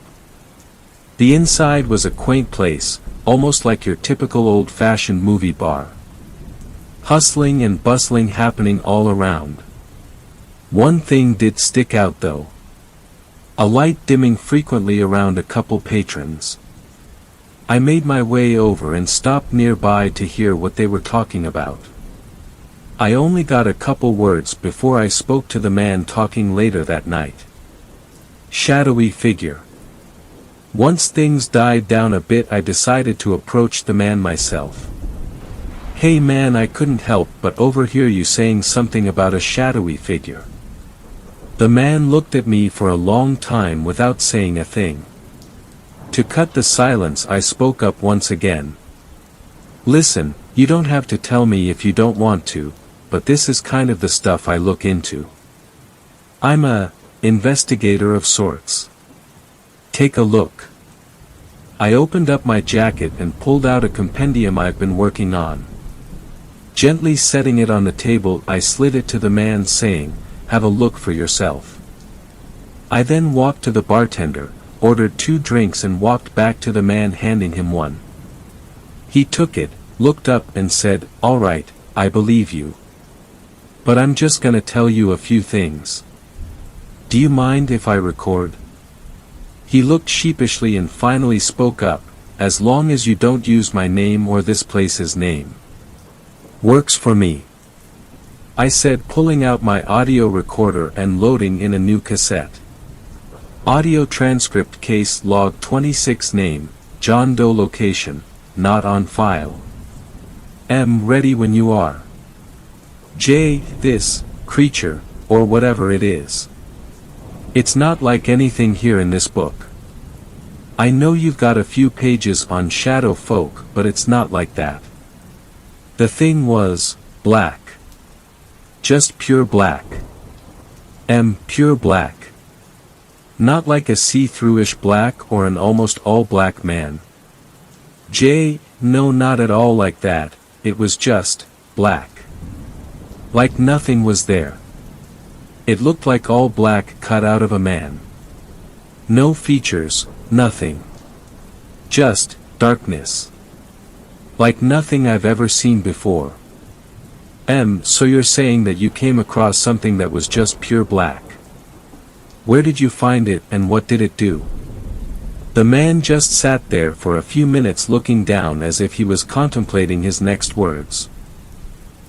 The inside was a quaint place, almost like your typical old-fashioned movie bar. Hustling and bustling happening all around. One thing did stick out though. A light dimming frequently around a couple patrons. I made my way over and stopped nearby to hear what they were talking about. I only got a couple words before I spoke to the man talking later that night. Shadowy figure. Once things died down a bit, I decided to approach the man myself. Hey man, I couldn't help but overhear you saying something about a shadowy figure. The man looked at me for a long time without saying a thing. To cut the silence, I spoke up once again. Listen, you don't have to tell me if you don't want to, but this is kind of the stuff I look into. I'm a investigator of sorts. Take a look. I opened up my jacket and pulled out a compendium I've been working on. Gently setting it on the table, I slid it to the man, saying, "Have a look for yourself." I then walked to the bartender, ordered 2 drinks and walked back to the man, handing him one. He took it, looked up and said, "All right, I believe you. But I'm just gonna tell you a few things. Do you mind if I record?" He looked sheepishly and finally spoke up, "As long as you don't use my name or this place's name. Works for me," I said, pulling out my audio recorder and loading in a new cassette. Audio transcript case log 26 name, John Doe location, not on file. M ready when you are. J this, creature, or whatever it is. It's not like anything here in this book. I know you've got a few pages on shadow folk, but it's not like that. The thing was black. Just pure black. Pure black. Not like a see-throughish black or an almost all-black man. J, no, not at all like that, it was just black. Like nothing was there. It looked like all black cut out of a man. No features, nothing. Just darkness. Like nothing I've ever seen before. So you're saying that you came across something that was just pure black. Where did you find it and what did it do? The man just sat there for a few minutes looking down as if he was contemplating his next words.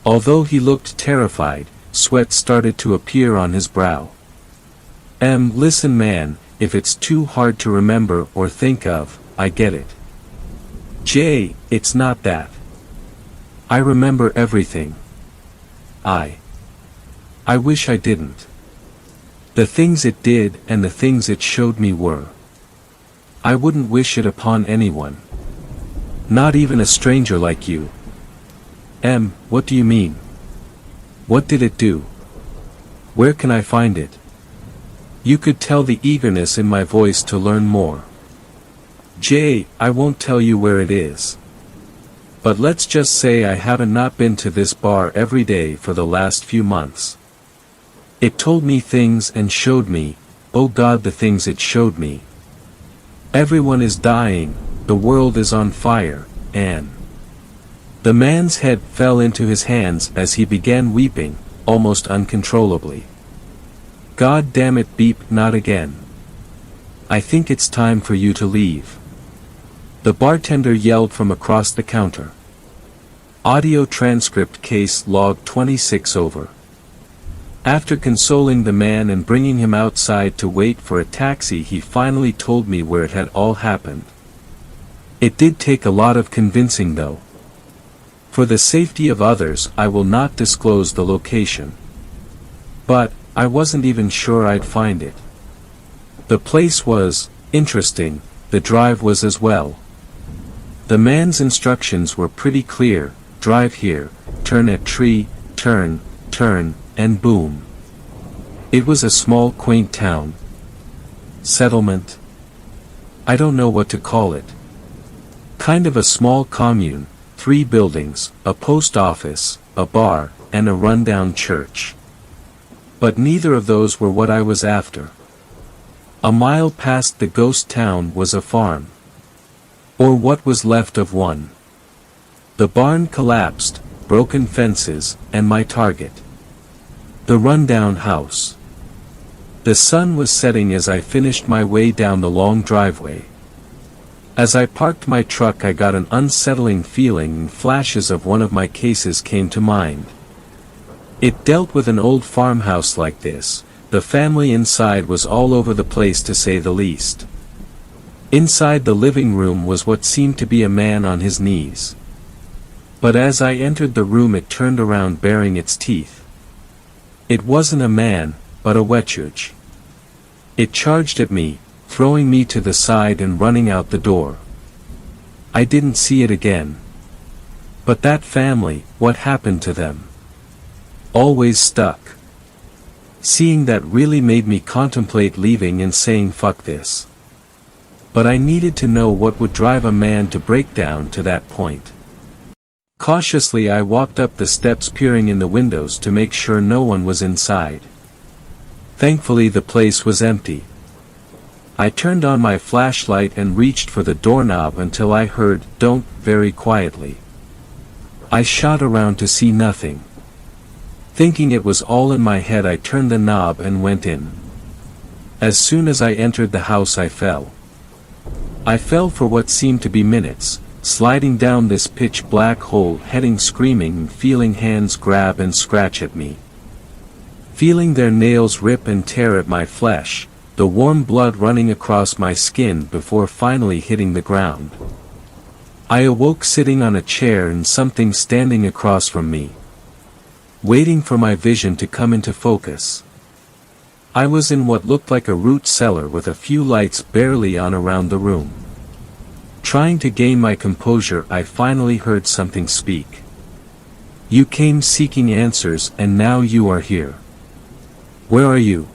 Although he looked terrified, sweat started to appear on his brow. Listen man, if it's too hard to remember or think of, I get it. J, it's not that. I remember everything. I wish I didn't. The things it did and the things it showed me were. I wouldn't wish it upon anyone. Not even a stranger like you. What do you mean? What did it do? Where can I find it? You could tell the eagerness in my voice to learn more. J, I won't tell you where it is. But let's just say I haven't not been to this bar every day for the last few months. It told me things and showed me, oh God, the things it showed me. Everyone is dying, the world is on fire, and... The man's head fell into his hands as he began weeping, almost uncontrollably. God damn it, beep, not again. I think it's time for you to leave. The bartender yelled from across the counter. Audio transcript case log 26 over. After consoling the man and bringing him outside to wait for a taxi, he finally told me where it had all happened. It did take a lot of convincing though. For the safety of others, I will not disclose the location. But, I wasn't even sure I'd find it. The place was interesting, the drive was as well. The man's instructions were pretty clear: drive here, turn at tree, turn, and boom. It was a small quaint town. Settlement? I don't know what to call it. Kind of a small commune, 3 buildings, a post office, a bar, and a rundown church. But neither of those were what I was after. A mile past the ghost town was a farm. Or what was left of one. The barn collapsed, broken fences, and my target. The rundown house. The sun was setting as I finished my way down the long driveway. As I parked my truck, I got an unsettling feeling and flashes of one of my cases came to mind. It dealt with an old farmhouse like this. The family inside was all over the place to say the least. Inside the living room was what seemed to be a man on his knees. But as I entered the room, it turned around baring its teeth. It wasn't a man, but a wetchuch. It charged at me, throwing me to the side and running out the door. I didn't see it again. But that family, what happened to them? Always stuck. Seeing that really made me contemplate leaving and saying fuck this. But I needed to know what would drive a man to break down to that point. Cautiously I walked up the steps, peering in the windows to make sure no one was inside. Thankfully the place was empty. I turned on my flashlight and reached for the doorknob until I heard "don't" very quietly. I shot around to see nothing. Thinking it was all in my head, I turned the knob and went in. As soon as I entered the house I fell. I fell for what seemed to be minutes, sliding down this pitch black hole, heading screaming and feeling hands grab and scratch at me. Feeling their nails rip and tear at my flesh, the warm blood running across my skin before finally hitting the ground. I awoke sitting on a chair and something standing across from me, waiting for my vision to come into focus. I was in what looked like a root cellar with a few lights barely on around the room. Trying to gain my composure, I finally heard something speak. "You came seeking answers and now you are here. Where are you?"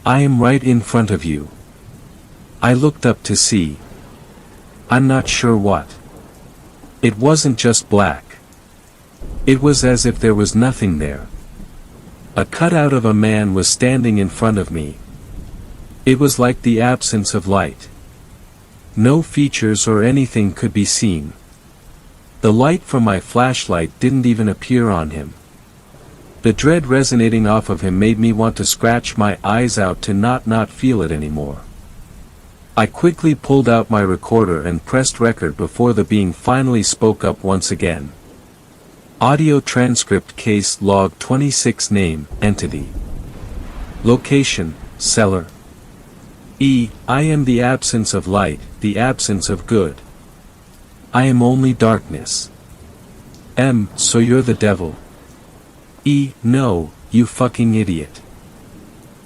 "I am right in front of you." I looked up to see. I'm not sure what. It wasn't just black. It was as if there was nothing there. A cutout of a man was standing in front of me. It was like the absence of light. No features or anything could be seen. The light from my flashlight didn't even appear on him. The dread resonating off of him made me want to scratch my eyes out to not feel it anymore. I quickly pulled out my recorder and pressed record before the being finally spoke up once again. Audio transcript, case log 26, name, entity. Location, cellar. I am the absence of light, the absence of good. I am only darkness. So you're the devil. No, you fucking idiot.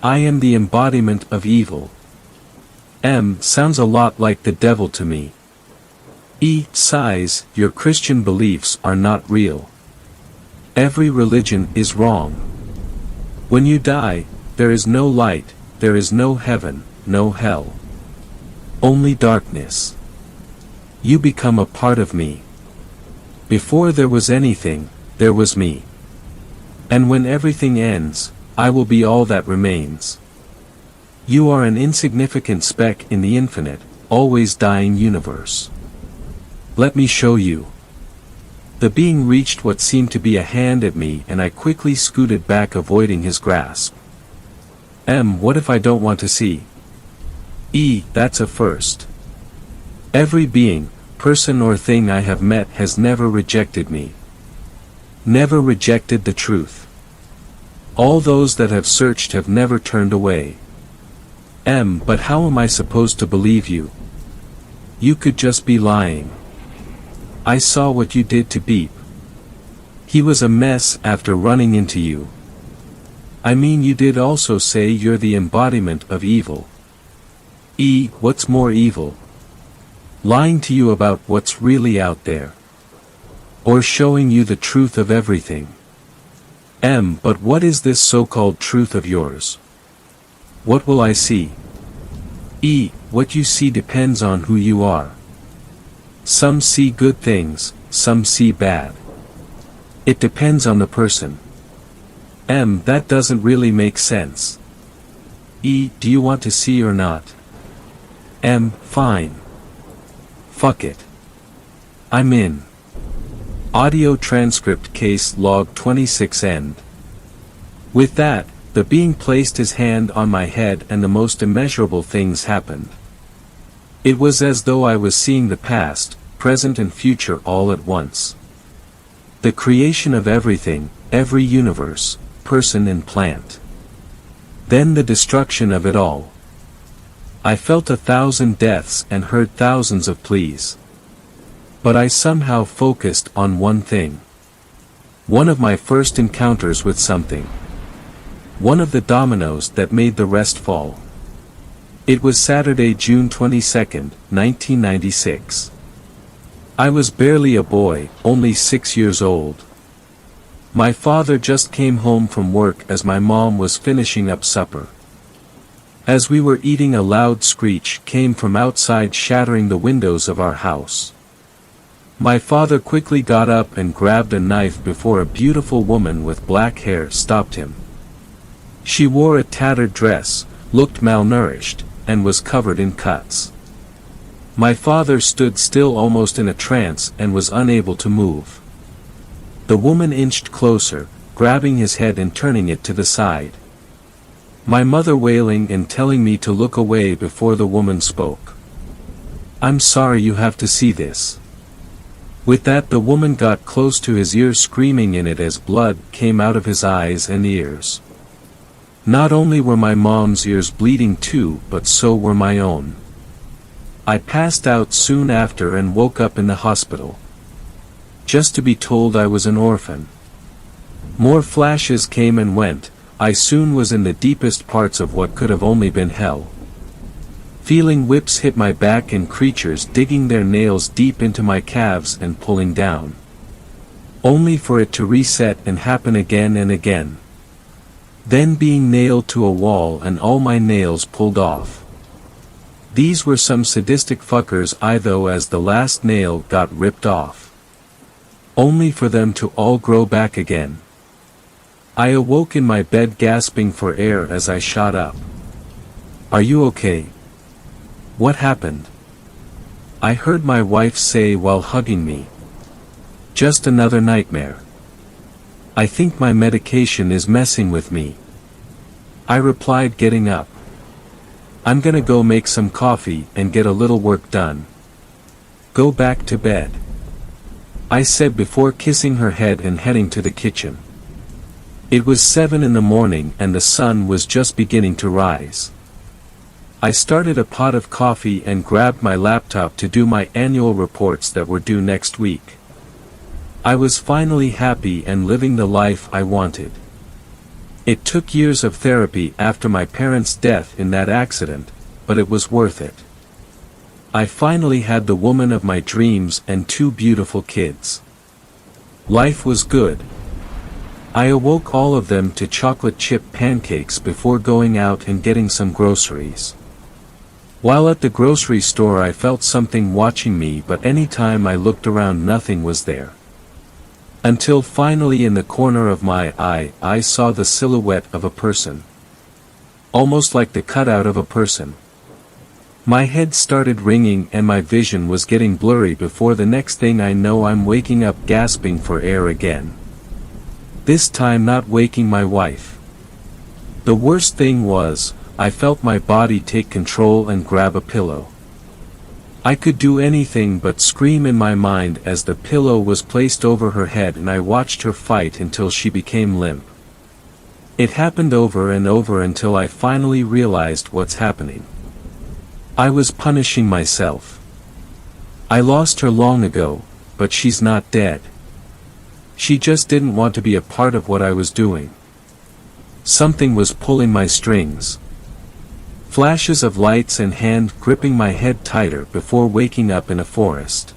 I am the embodiment of evil. Sounds a lot like the devil to me. Sighs, your Christian beliefs are not real. Every religion is wrong. When you die, there is no light, there is no heaven, no hell. Only darkness. You become a part of me. Before there was anything, there was me. And when everything ends, I will be all that remains. You are an insignificant speck in the infinite, always dying universe. Let me show you. The being reached what seemed to be a hand at me and I quickly scooted back, avoiding his grasp. What if I don't want to see? That's a first. Every being, person or thing I have met has never rejected me. Never rejected the truth. All those that have searched have never turned away. But how am I supposed to believe you? You could just be lying. I saw what you did to Beep. He was a mess after running into you. I mean, you did also say you're the embodiment of evil. What's more evil? Lying to you about what's really out there. Or showing you the truth of everything. But what is this so-called truth of yours? What will I see? What you see depends on who you are. Some see good things, some see bad. It depends on the person. That doesn't really make sense. Do you want to see or not? Fine. Fuck it. I'm in. Audio transcript, case log 26, end. With that, the being placed his hand on my head and the most immeasurable things happened. It was as though I was seeing the past, present and future all at once. The creation of everything, every universe, person and plant. Then the destruction of it all. I felt 1,000 deaths and heard thousands of pleas. But I somehow focused on one thing. One of my first encounters with something. one of the dominoes that made the rest fall. It was Saturday, June 22, 1996. I was barely a boy, only 6 years old. My father just came home from work as my mom was finishing up supper. As we were eating, a loud screech came from outside, shattering the windows of our house. My father quickly got up and grabbed a knife before a beautiful woman with black hair stopped him. She wore a tattered dress, looked malnourished, and was covered in cuts. My father stood still, almost in a trance, and was unable to move. The woman inched closer, grabbing his head and turning it to the side. My mother wailing and telling me to look away before the woman spoke. "I'm sorry you have to see this." With that, the woman got close to his ear, screaming in it as blood came out of his eyes and ears. Not only were my mom's ears bleeding too, but so were my own. I passed out soon after and woke up in the hospital, just to be told I was an orphan. More flashes came and went. I soon was in the deepest parts of what could have only been hell. Feeling whips hit my back and creatures digging their nails deep into my calves and pulling down. Only for it to reset and happen again and again. Then being nailed to a wall and all my nails pulled off. These were some sadistic fuckers, though, as the last nail got ripped off. Only for them to all grow back again. I awoke in my bed gasping for air as I shot up. "Are you okay? What happened?" I heard my wife say while hugging me. "Just another nightmare. I think my medication is messing with me," I replied, getting up. "I'm gonna go make some coffee and get a little work done. Go back to bed," I said before kissing her head and heading to the kitchen. It was 7 in the morning and the sun was just beginning to rise. I started a pot of coffee and grabbed my laptop to do my annual reports that were due next week. I was finally happy and living the life I wanted. It took years of therapy after my parents' death in that accident, but it was worth it. I finally had the woman of my dreams and 2 beautiful kids. Life was good. I awoke all of them to chocolate chip pancakes before going out and getting some groceries. While at the grocery store, I felt something watching me, but any time I looked around, nothing was there. Until finally, in the corner of my eye, I saw the silhouette of a person. Almost like the cutout of a person. My head started ringing and my vision was getting blurry before the next thing I know I'm waking up gasping for air again. This time not waking my wife. The worst thing was, I felt my body take control and grab a pillow. I could do anything but scream in my mind as the pillow was placed over her head and I watched her fight until she became limp. It happened over and over until I finally realized what's happening. I was punishing myself. I lost her long ago, but she's not dead. She just didn't want to be a part of what I was doing. Something was pulling my strings. Flashes of lights and hand gripping my head tighter before waking up in a forest.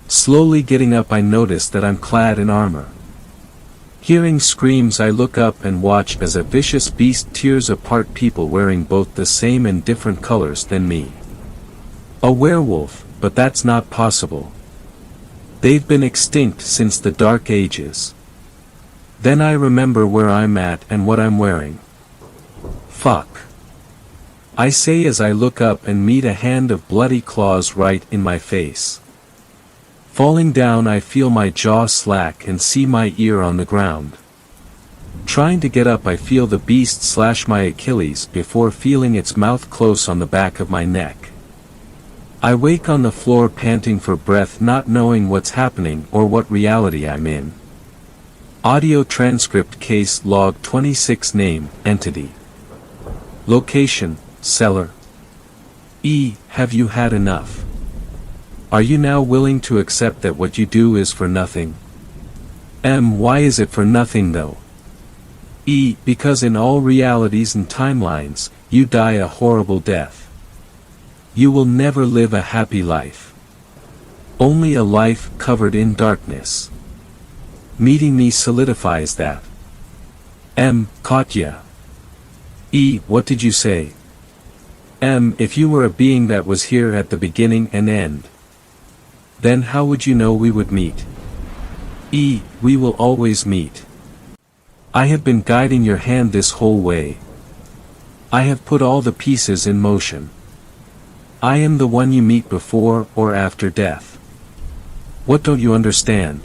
Slowly getting up, I notice that I'm clad in armor. Hearing screams, I look up and watch as a vicious beast tears apart people wearing both the same and different colors than me. A werewolf, but that's not possible. They've been extinct since the Dark Ages. Then I remember where I'm at and what I'm wearing. Fuck. I say as I look up and meet a hand of bloody claws right in my face. Falling down, I feel my jaw slack and see my ear on the ground. Trying to get up, I feel the beast slash my Achilles before feeling its mouth close on the back of my neck. I wake on the floor panting for breath, not knowing what's happening or what reality I'm in. Audio transcript: case log 26, name, entity. Location, cellar. E. Have you had enough? Are you now willing to accept that what you do is for nothing? M. Why is it for nothing though? E. Because in all realities and timelines, you die a horrible death. You will never live a happy life. Only a life covered in darkness. Meeting me solidifies that. M. Katya. E. What did you say? M. If you were a being that was here at the beginning and end, then how would you know we would meet? E. We will always meet. I have been guiding your hand this whole way. I have put all the pieces in motion. I am the one you meet before or after death. What don't you understand?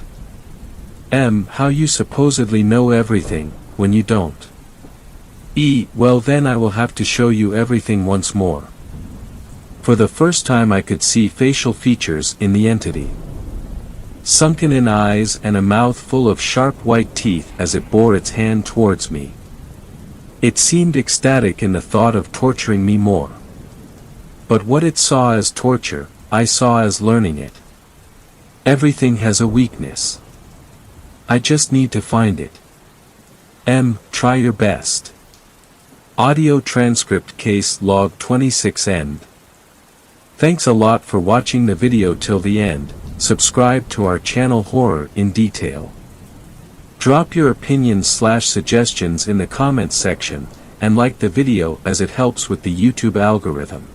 M. How you supposedly know everything, when you don't. E. Well then I will have to show you everything once more. For the first time I could see facial features in the entity. Sunken in eyes and a mouth full of sharp white teeth as it bore its hand towards me. It seemed ecstatic in the thought of torturing me more. But what it saw as torture, I saw as learning it. Everything has a weakness. I just need to find it. M. Try your best. Audio transcript case log 26 end. Thanks a lot for watching the video till the end. Subscribe to our channel Horror in Detail. Drop your opinions/suggestions in the comments section, and like the video as it helps with the YouTube algorithm.